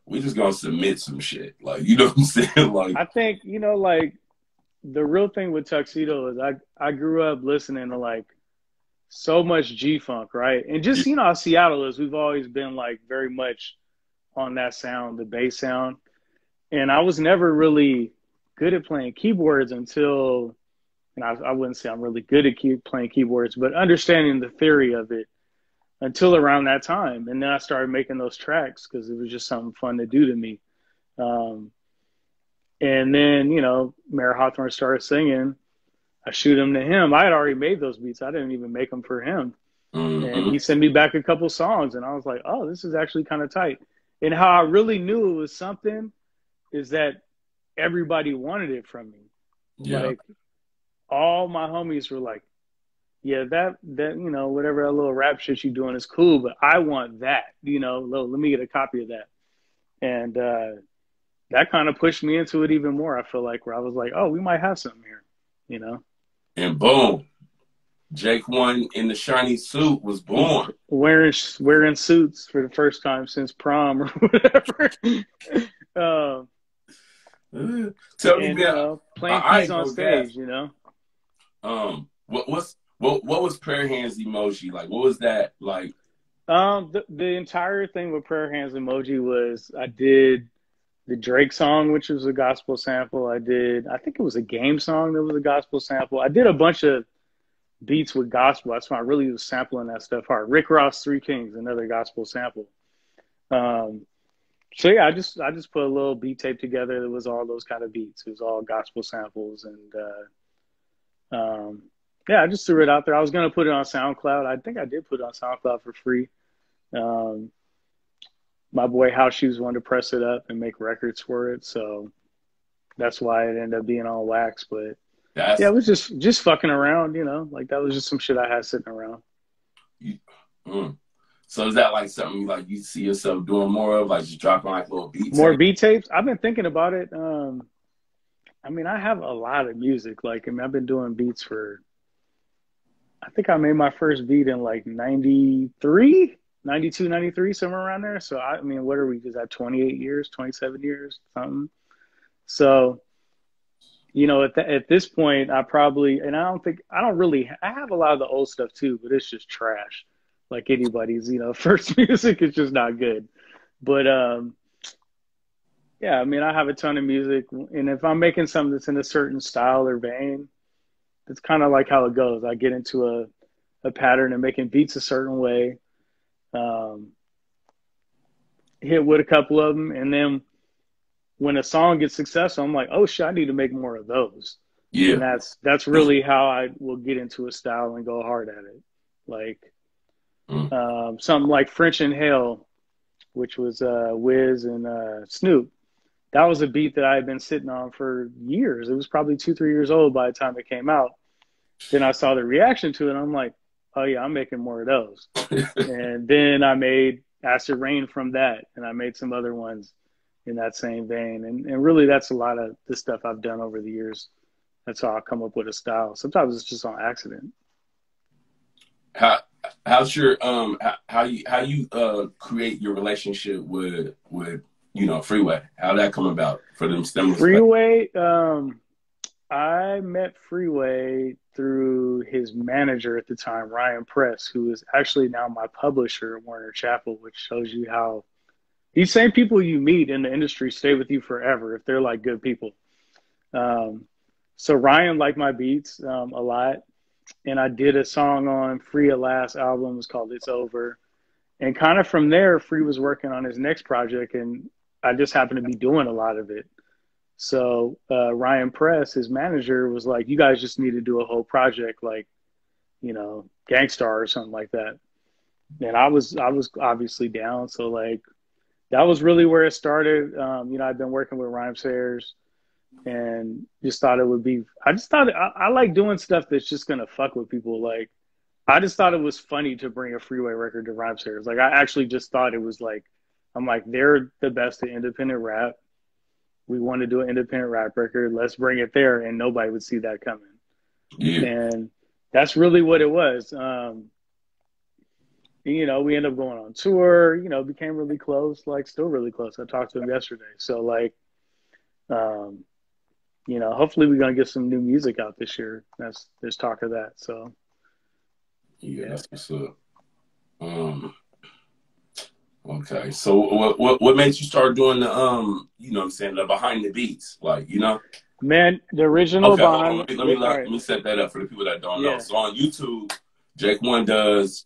we just gonna submit some shit. Like, you know what I'm saying? Like, I think, you know, like the real thing with Tuxedo is I grew up listening to like so much G-Funk, right? And just, you know, how Seattle is, we've always been like very much on that sound, the bass sound. And I was never really good at playing keyboards until, and I wouldn't say I'm really good at playing keyboards, but understanding the theory of it until around that time. And then I started making those tracks because it was just something fun to do to me. Um, and then, you know, Mayor Hawthorne started singing. I shoot him to him. I had already made those beats. I didn't even make them for him. And he sent me back a couple songs, and I was like, oh, this is actually kind of tight. And how I really knew it was something is that everybody wanted it from me. yeah. Like, all my homies were like, yeah, that, you know, whatever that little rap shit you doing is cool, but I want that, you know, let me get a copy of that. And that kind of pushed me into it even more. I feel like, where I was like, oh, we might have something here, you know? And boom, Jake One in the shiny suit was born. Wearing suits for the first time since prom or whatever. Tell me, and, man, you know, playing I keys ain't on no stage, gas. you know? What was prayer hands emoji like? What was that like? The entire thing with prayer hands emoji was I did the Drake song, which was a gospel sample. I think it was a game song that was a gospel sample. I did a bunch of beats with gospel. That's why I really was sampling that stuff hard. Rick Ross, Three Kings, another gospel sample. So yeah, I just put a little beat tape together that was all those kind of beats. It was all gospel samples, and yeah, I just threw it out there. I was gonna put it on SoundCloud. I think I did put it on SoundCloud for free. My boy House Shoes wanted to press it up and make records for it, so that's why it ended up being on wax. But yeah, That's it was just fucking around, you know. Like that was just some shit I had sitting around. So is that like something like you see yourself doing more of, like just dropping like little beat More tapes? beat tapes. I've been thinking about it. I mean, I have a lot of music. Like, I mean, I've been doing beats for. I think I made my first beat in like 93, 92, 93, somewhere around there. So I mean, what are we? Is that 28 years, 27 years, something? So, you know, at this point, I probably, and I don't really, I have a lot of the old stuff too, but it's just trash. Like anybody's, you know, first music is just not good. But yeah, I mean, I have a ton of music, and if I'm making something that's in a certain style or vein, it's kind of like how it goes. I get into a pattern of making beats a certain way, um, hit with a couple of them, and then when a song gets successful, I'm like, oh shit, I need to make more of those. And Yeah. that's really how I will get into a style and go hard at it. Like something like French Inhale, which was Wiz and Snoop. That was a beat that I had been sitting on for years. It was probably 2-3 years old by the time it came out. Then I saw the reaction to it, and I'm like, oh yeah, I'm making more of those. And then I made Acid Rain from that, and I made some other ones in that same vein. And really, that's a lot of the stuff I've done over the years. That's how I come up with a style. Sometimes it's just on accident. How's your how you create your relationship with you know Freeway? How that come about for them stimulus? Freeway, I met Freeway through his manager at the time, Ryan Press, who is actually now my publisher at Warner Chappell, which shows you how these same people you meet in the industry stay with you forever if they're like good people. So Ryan liked my beats a lot. And I did a song on Free at Last album. It's called It's Over. And kind of from there, Free was working on his next project, and I just happened to be doing a lot of it. So Ryan Press, his manager, was like, you guys just need to do a whole project like, you know, Gangstar or something like that. And I was obviously down. So like that was really where it started. You know, I've been working with Rhyme Sayers and just thought it would be, I like doing stuff that's just going to fuck with people. Like, I just thought it was funny to bring a Freeway record to Rhyme Sayers. Like, I actually just thought it was like, I'm like, they're the best at independent rap. We want to do an independent rap record. Let's bring it there. And nobody would see that coming. Yeah. And that's really what it was. you know, we ended up going on tour, you know, became really close, like still really close. I talked to him yesterday. So like, um, you know, hopefully we're gonna get some new music out this year. There's talk of that. So Yeah, yeah. that's what's up. Um, okay. So what made you start doing the you know what I'm saying, the behind the beats? Like, you know? Man, the original Okay, hold on. behind all Let right. me set that up for the people that don't know. Yeah. So on YouTube, Jake One does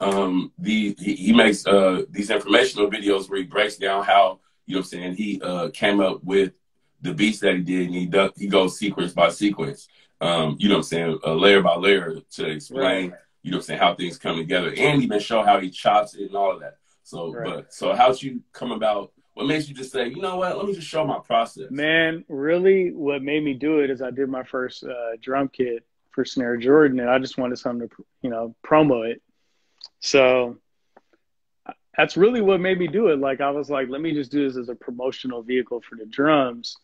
he makes these informational videos where he breaks down how, you know what I'm saying, he came up with the beats that he did, and he goes sequence by sequence, you know what I'm saying, layer by layer to Right. explain, you know what I'm saying, how things come together, and even show how he chops it and all of that. So Right. how'd you come about, what makes you just say, you know what, let me just show my process? Man, really what made me do it is I did my first drum kit for Snare Jordan, and I just wanted something to, you know, promo it. So that's really what made me do it. Like I was like, let me just do this as a promotional vehicle for the drums.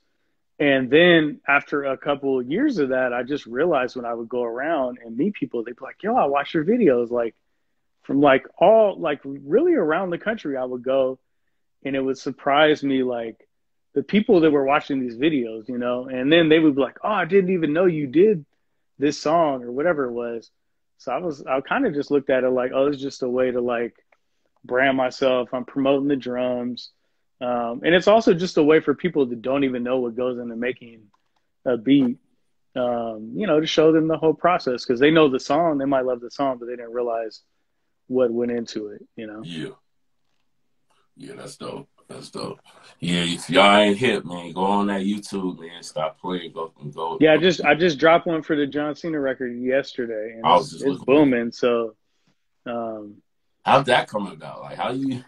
And then after a couple of years of that, I just realized when I would go around and meet people, they'd be like, yo, I watch your videos. Like from like all, like really around the country, I would go and it would surprise me, like the people that were watching these videos, you know, and then they would be like, oh, I didn't even know you did this song or whatever it was. So I kind of just looked at it like, oh, it's just a way to like brand myself. I'm promoting the drums. And it's also just a way for people that don't even know what goes into making a beat, you know, to show them the whole process because they know the song, they might love the song, but they didn't realize what went into it, you know? Yeah. Yeah, that's dope. That's dope. Yeah, if y'all ain't hip, man, go on that YouTube, man. Stop playing. Yeah, Go. I just dropped one for the John Cena record yesterday and I was just it's looking at it. booming. So, um, How'd that come about? Like, how you?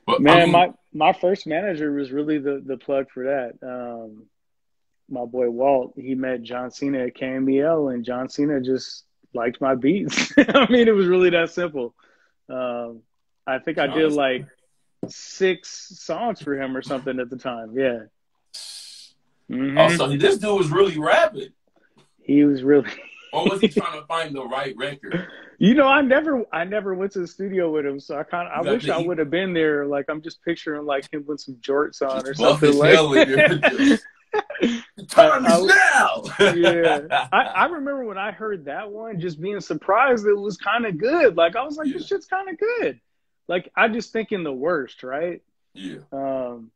But I man, mean, my first manager was really the plug for that. My boy Walt, he met John Cena at KMEL, and John Cena just liked my beats. I mean, it was really that simple. Um, I think I no, did that's like 6 songs for him or something at the time. Yeah. also Hmm. this dude was really rapping, He was really. or was he trying to find the right record? You know, I never went to the studio with him, so I You got wish the I would have been there. Like I'm just picturing like him with some jorts on or just buff something his like. hell in there. Just the time is I, now. yeah, I remember when I heard that one, just being surprised it was kind of good. Like I was like, Yeah, this shit's kind of good. Like I just thinking the worst, right? yeah. Um,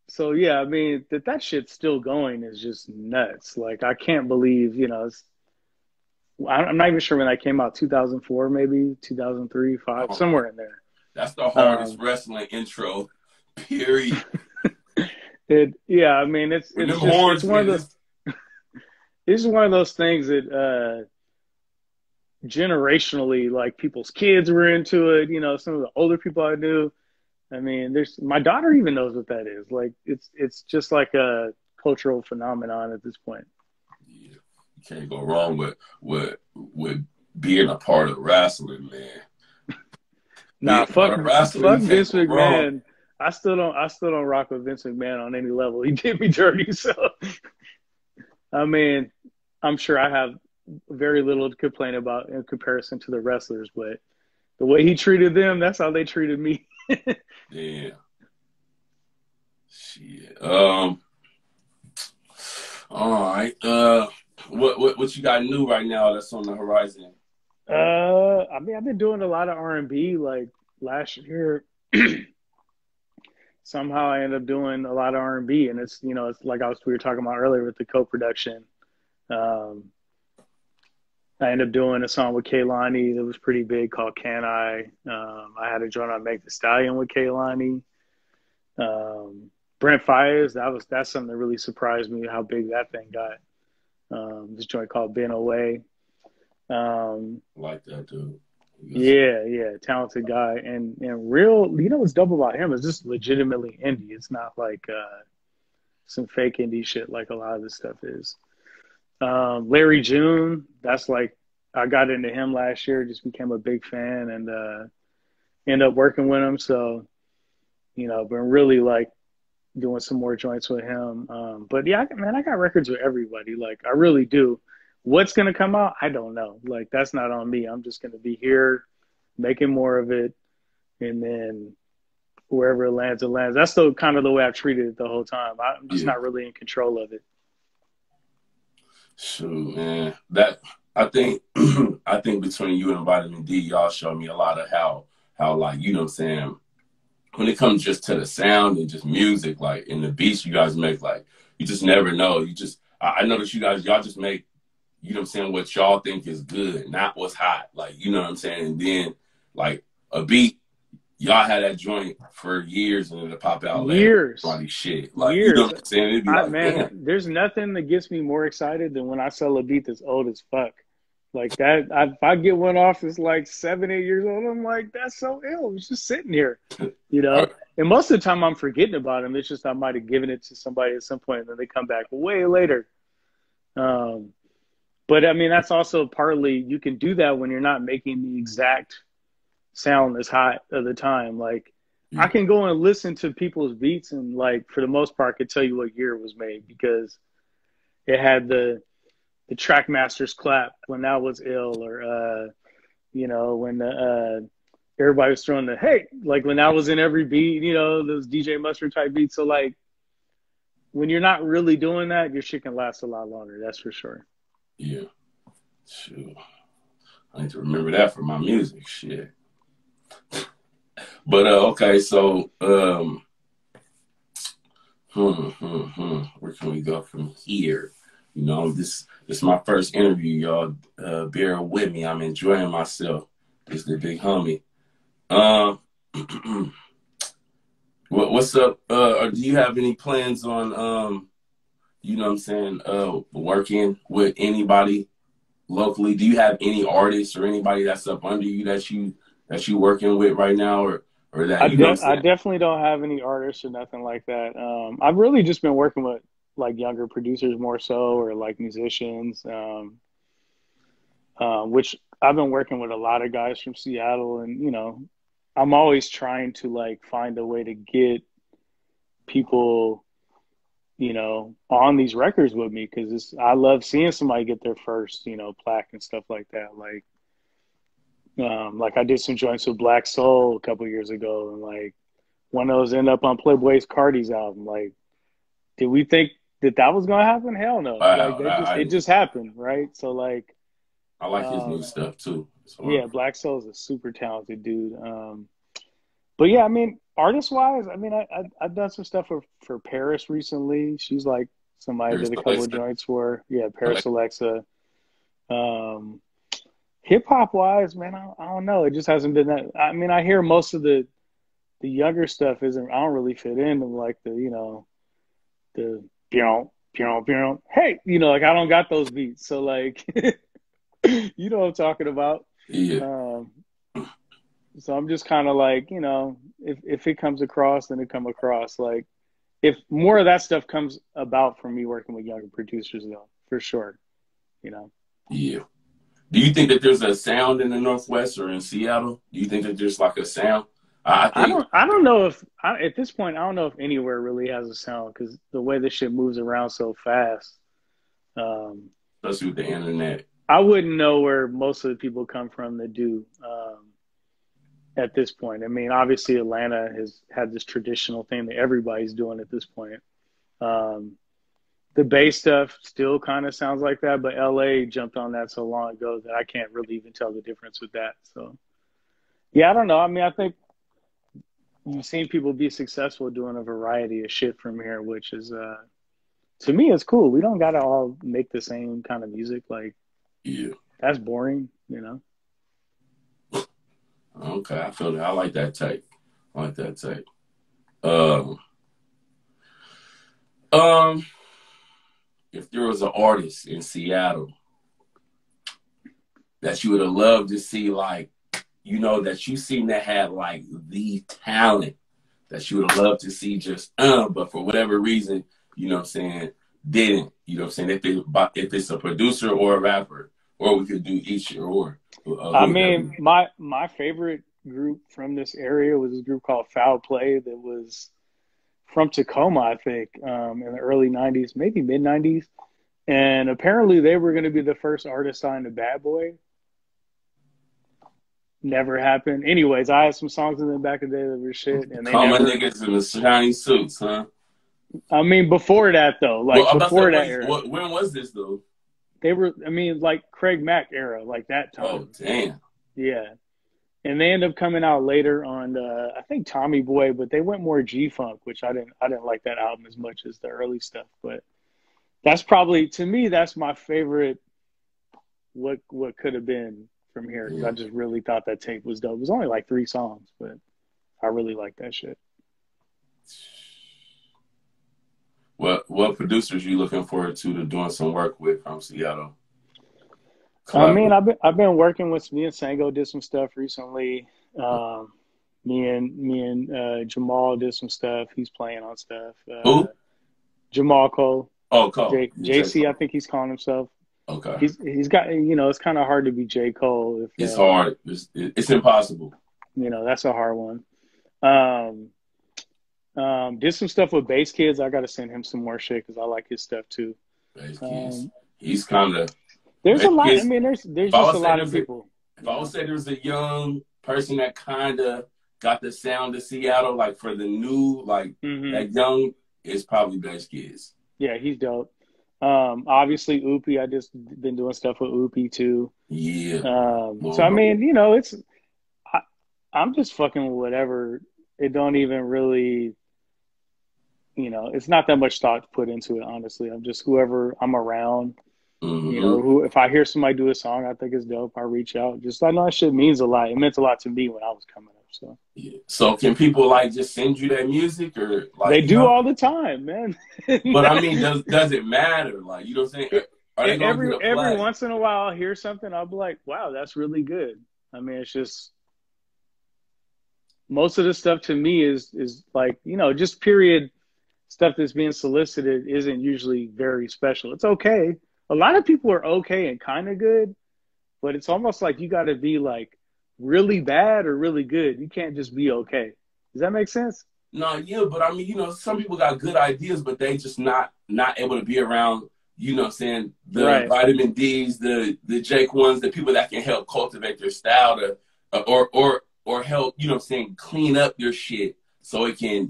so yeah, I mean that shit's still going is just nuts. Like I can't believe, you know, I'm not even sure when that came out, 2004, maybe 2003, five, Oh, somewhere in there. that's the hardest Um, wrestling intro. Period. yeah, I mean, When them it's horns one of hit, the, this is one of those things that, generationally, like people's kids were into it. You know, some of the older people I knew. I mean, there's my daughter even knows what that is. Like, it's just like a cultural phenomenon at this point. yeah, you can't go wrong with being a part of wrestling, man. Nah, Being a part of wrestling, fuck you can't Vince go wrong. McMahon. I still don't rock with Vince McMahon on any level. He did me dirty. So, I mean, I'm sure I have very little to complain about in comparison to the wrestlers, but the way he treated them, that's how they treated me. Yeah, shit. All right. What you got new right now that's on the horizon? I mean, I've been doing a lot of R&B. Like last year, somehow I ended up doing a lot of R&B, and it's, you know, it's like we were talking about earlier with the co-production. Um, I ended up doing a song with Kaylani that was pretty big called "Can I." I had a joint on Meg The Stallion with Kaylani. Brent Fires, that's something that really surprised me how big that thing got. This joint called "Been Away." Um, I like that dude. yeah, talented guy and real. You know what's dope about him is just legitimately indie. It's not like some fake indie shit like a lot of this stuff is. Larry June, that's like I got into him last year, just became a big fan and ended up working with him. So, you know, been really like doing some more joints with him. But yeah, man, I got records with everybody. Like I really do. What's gonna come out? I don't know. Like that's not on me. I'm just gonna be here making more of it, and then wherever it lands, it lands. That's the kind of the way I've treated it the whole time. I'm just Yeah. not really in control of it. Shoot, man. I think I think between you and Vitamin D, y'all show me a lot of how like, you know what I'm saying, when it comes just to the sound and just music, like in the beats you guys make, like you just never know. I know that y'all just make, you know what I'm saying, what y'all think is good, not what's hot. Like, you know what I'm saying? And then like a beat, y'all had that joint for years and it'll pop out later. Years, Somebody's shit. Like, you know years. what I'm saying? It'd be like, Man, damn. there's nothing that gets me more excited than when I sell a beat that's old as fuck. Like that, if I get one off that's like 7, 8 years old, I'm like, that's so ill. It's just sitting here, you All know? right. And most of the time I'm forgetting about them. It's just I might have given it to somebody at some point and then they come back way later. Um, but I mean, that's also partly, you can do that when you're not making the exact sound that's hot at the time. Like I Yeah. can go and listen to people's beats and like, for the most part, I could tell you what year it was made because it had the Trackmaster's clap when that was ill, or when everybody was throwing the hey, like when that was in every beat, those DJ Mustard type beats. So like when you're not really doing that, your shit can last a lot longer. That's for sure. Yeah. Shoot. I need to remember that for my music shit. But okay, so where can we go from here? You know, this is my first interview, y'all. Bear with me. I'm enjoying myself. This is the big homie. Um, what's up? Do you have any plans on you know what I'm saying, working with anybody locally? Do you have any artists or anybody that's up under you that you working with right now, or that, you know what I'm I saying? definitely don't have any artists or nothing like that. I've really just been working with like younger producers more so, or like musicians, which I've been working with a lot of guys from Seattle, and I'm always trying to like find a way to get people, on these records with me because I love seeing somebody get their first, plaque and stuff like that. Like I did some joints with Black Soul a couple years ago, and like one of those ended up on Playboy's Cardi's album. Like, did we think that was gonna happen? Hell no. Like Wow, it just happened, right? So like, I like his new um, stuff too. So, yeah, Black Soul's a super talented dude. But yeah, I mean, artist wise, I mean, I've done some stuff for Paris recently. She's like somebody I there's did a couple of Alexa. joints for. Yeah, Paris Alexa. Alexa. Hip hop wise, man, I don't know. It just hasn't been that. I mean, I hear most of the younger stuff isn't. I don't really fit into like the hey, like I don't got those beats. So like, you know what I'm talking about. Yeah, Um, so I'm just kind of like, if it comes across, then it come across. Like, if more of that stuff comes about from me working with younger producers, though, for sure, you know. yeah. Do you think that there's a sound in the Northwest or in Seattle? Do you think that there's like a sound? I think, I don't know if at this point I don't know if anywhere really has a sound because the way this shit moves around so fast. Um, especially with the internet. I wouldn't know where most of the people come from that do at this point. I mean, obviously Atlanta has had this traditional thing that everybody's doing at this point. Um, the Bay stuff still kind of sounds like that, but LA jumped on that so long ago that I can't really even tell the difference with that. So yeah, I don't know. I mean, I think you've seen people be successful doing a variety of shit from here, which is to me it's cool. We don't gotta all make the same kind of music. Like Yeah. that's boring. Okay, I feel that. I like that take. I like that take. Um, um, if there was an artist in Seattle that you would have loved to see, like, that you seem to have like the talent that you would have loved to see just, but for whatever reason, you know what I'm saying, didn't, you know what I'm saying, if it's a producer or a rapper, or we could do each or I who would that mean, be? my favorite group from this area was a group called Foul Play that was from Tacoma, I think, in the early '90s, maybe mid '90s, and apparently they were going to be the first artist signed to Bad Boy. never happened. Anyways, I had some songs in the back of the day that were shit, and they Common never. niggas in the shiny suits, huh? I mean, before that though, Well, like I'm about to before say, that era, when was this though? they were. I mean, like Craig Mack era, like that Oh, time. damn. Yeah, and they end up coming out later on, I think Tommy Boy, but they went more G Funk, which I didn't like that album as much as the early stuff. But that's probably, to me, that's my favorite. What could have been from here, because I Yeah. just really thought that tape was dope. It was only like 3 songs, but I really like that shit. What producers you looking forward to doing some work with from Seattle? I mean, Collaborate. I've been working with me and Sango did some stuff recently. Um, me and Jamal did some stuff. He's playing on stuff. Who? Jamal Cole, Oh, Cole. J. JC, I Cole. think he's calling himself. Okay. He's got, it's kind of hard to be J Cole if It's hard. It's impossible. that's a hard one. Um, did some stuff with Bass Kids. I got to send him some more shit because I like his stuff too. Bass Kids. Um, He's kind of there's a Bass lot. I Kids. mean, there's If I just a would say lot of there's a, people. if I would say there's a young person that kind of got the sound of Seattle, like for the new, like Hmm. that young, is probably Bass Kids. Yeah, he's dope. Obviously, Oopie. I just been doing stuff with Oopie too. Yeah. So Well, I bro. mean, I, I'm just fucking with whatever. It don't even really, it's not that much thought to put into it. Honestly, I'm just whoever I'm around. Mm-hmm. Who if I hear somebody do a song I think is dope, I reach out. Just I know that shit means a lot. It meant a lot to me when I was coming up. So Yeah. So can people like just send you that music or they like do all the time, man. But I mean, does it matter? Like you know what I'm saying? Are they gonna get a Every play? once in a while, I'll hear something. I'll be like, "Wow, that's really good." I mean, it's just most of the stuff to me is like just period stuff that's being solicited isn't usually very special. It's okay. A lot of people are okay and kind of good, but it's almost like you got to be like really bad or really good. You can't just be okay. Does that make sense? No, yeah, but I mean, some people got good ideas, but they just not able to be around. You know, what I'm saying the Right. vitamin D's, the Jake ones, the people that can help cultivate their style to, or help. You know, what I'm saying clean up your shit so it can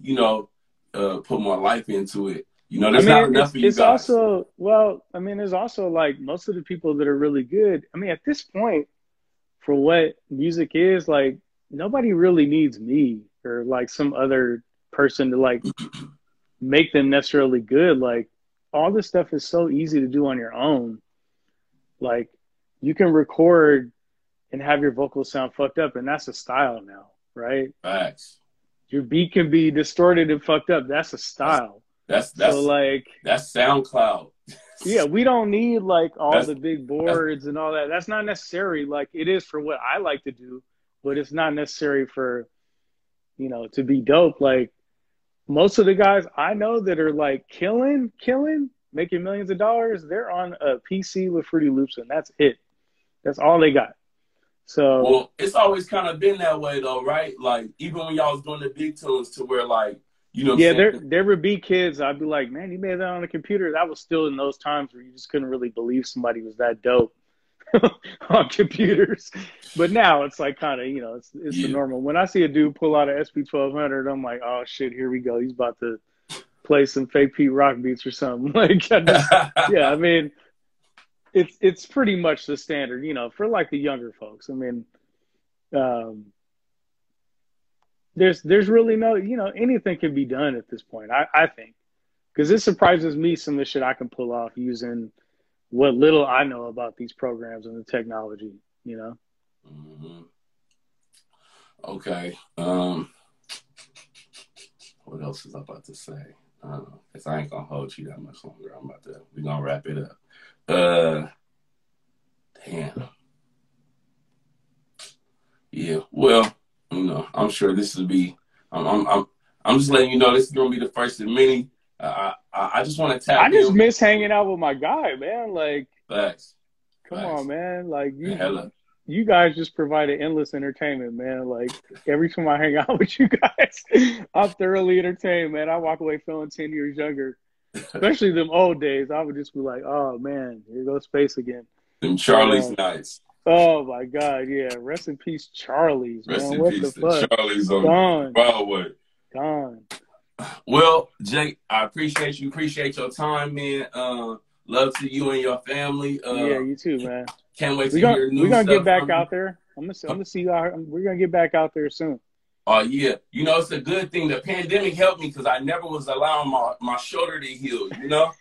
put more life into it. I There's not mean, enough of you it's guys. also well. I mean, there's also like most of the people that are really good. I mean, at this point, for what music is, like nobody really needs me or like some other person to like make them necessarily good. Like all this stuff is so easy to do on your own. Like you can record and have your vocals sound fucked up, and that's a style now, right? Facts. Your beat can be distorted and fucked up. That's a That's style. that's So that's like, that's SoundCloud. yeah, we don't need like all that's the big that's boards and all that. That's not necessary. Like it is for what I like to do, but it's not necessary for, to be dope. Like most of the guys I know that are like killing, making millions of dollars, they're on a PC with Fruity Loops and that's it. That's all they got. So Well, it's always kind of been that way though, right? Like even when y'all was doing the big tunes to where like, what I'm yeah, saying? there would be kids. I'd be like, man, you made that on a computer. That was still in those times where you just couldn't really believe somebody was that dope on computers. But now it's like kind of, it's the Yeah. normal. When I see a dude pull out an SP 1200, I'm like, oh shit, here we go. He's about to play some fake Pete Rock beats or something. Like yeah, I mean, it's pretty much the standard, for like the younger folks. I mean, um, there's really no, anything can be done at this point. I think because it surprises me some of the shit I can pull off using what little I know about these programs and the technology. Mhm. Okay. What else was I about to say? Cause I ain't gonna hold you that much longer. We're gonna wrap it up. Uh, damn. Yeah. Well, I'm sure this will be. I'm just letting you know this is gonna be the first of many. I just want to I tap just in. miss hanging out with my guy, man. Like, Facts. come on, Facts. man. Like Hella. you guys just provided endless entertainment, man. Like every time I hang out with you guys, I'm thoroughly entertained, man. I walk away feeling 10 years younger. Especially them old days. I would just be like, oh man, here goes space again. Them But Charlie's nights. Oh my God, yeah. Rest in peace, Charlie's, Rest man. in What the peace to fuck? Charlie's on Gone. Broadway. Gone. Well, Jake, I appreciate you. Appreciate your time, man. Love to you and your family. Yeah, you too, man. Can't wait We to gonna hear we new gonna get stuff back from you. out there. I'm gonna see you out. We're gonna get back out there soon. Oh yeah, you know it's a good thing. The pandemic helped me because I never was allowing my shoulder to heal. You know.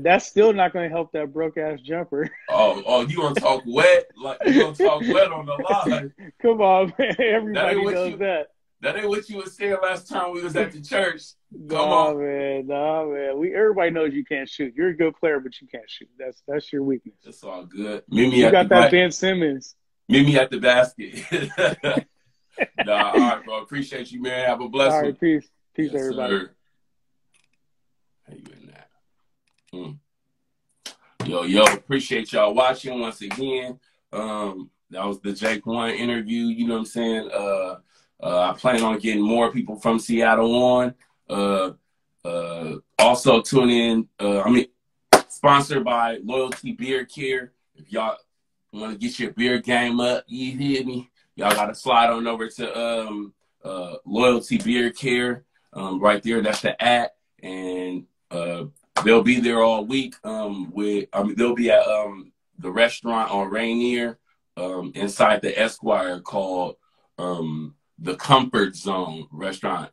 That's still not gonna help that broke ass jumper. Oh, you gonna talk wet? Like you gonna talk wet on the line? Come on, man. That ain't Everybody what knows you. that. That ain't what you was saying last time we was at the church. Come Nah, on. man. Nah, man. Everybody knows you can't shoot. You're a good player, but you can't shoot. That's your weakness. It's all good. Meet me You at got that the Ben Simmons. Meet me at the basket. Nah, all right, bro. Appreciate you, man. Have a blessed All one. right, peace. Peace, Yes, everybody. sir. How you in that? Yo, appreciate y'all watching once again. That was the Jake One interview. You know what I'm saying? I plan on getting more people from Seattle on. Also tune in. Sponsored by Loyalty Beer Care. If y'all want to get your beer game up, you hear me? Y'all got to slide on over to Loyalty Beer Care. Right there, that's the @ and they'll be there all week. They'll be at the restaurant on Rainier, inside the Esquire, called the Comfort Zone restaurant.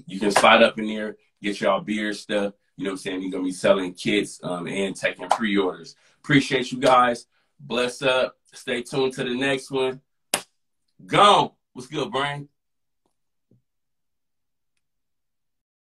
You can slide up in there, get y'all beer stuff. You know what I'm saying? You're gonna be selling kits and taking pre-orders. Appreciate you guys. Bless up. Stay tuned to the next one. Gone. What's good, Brian?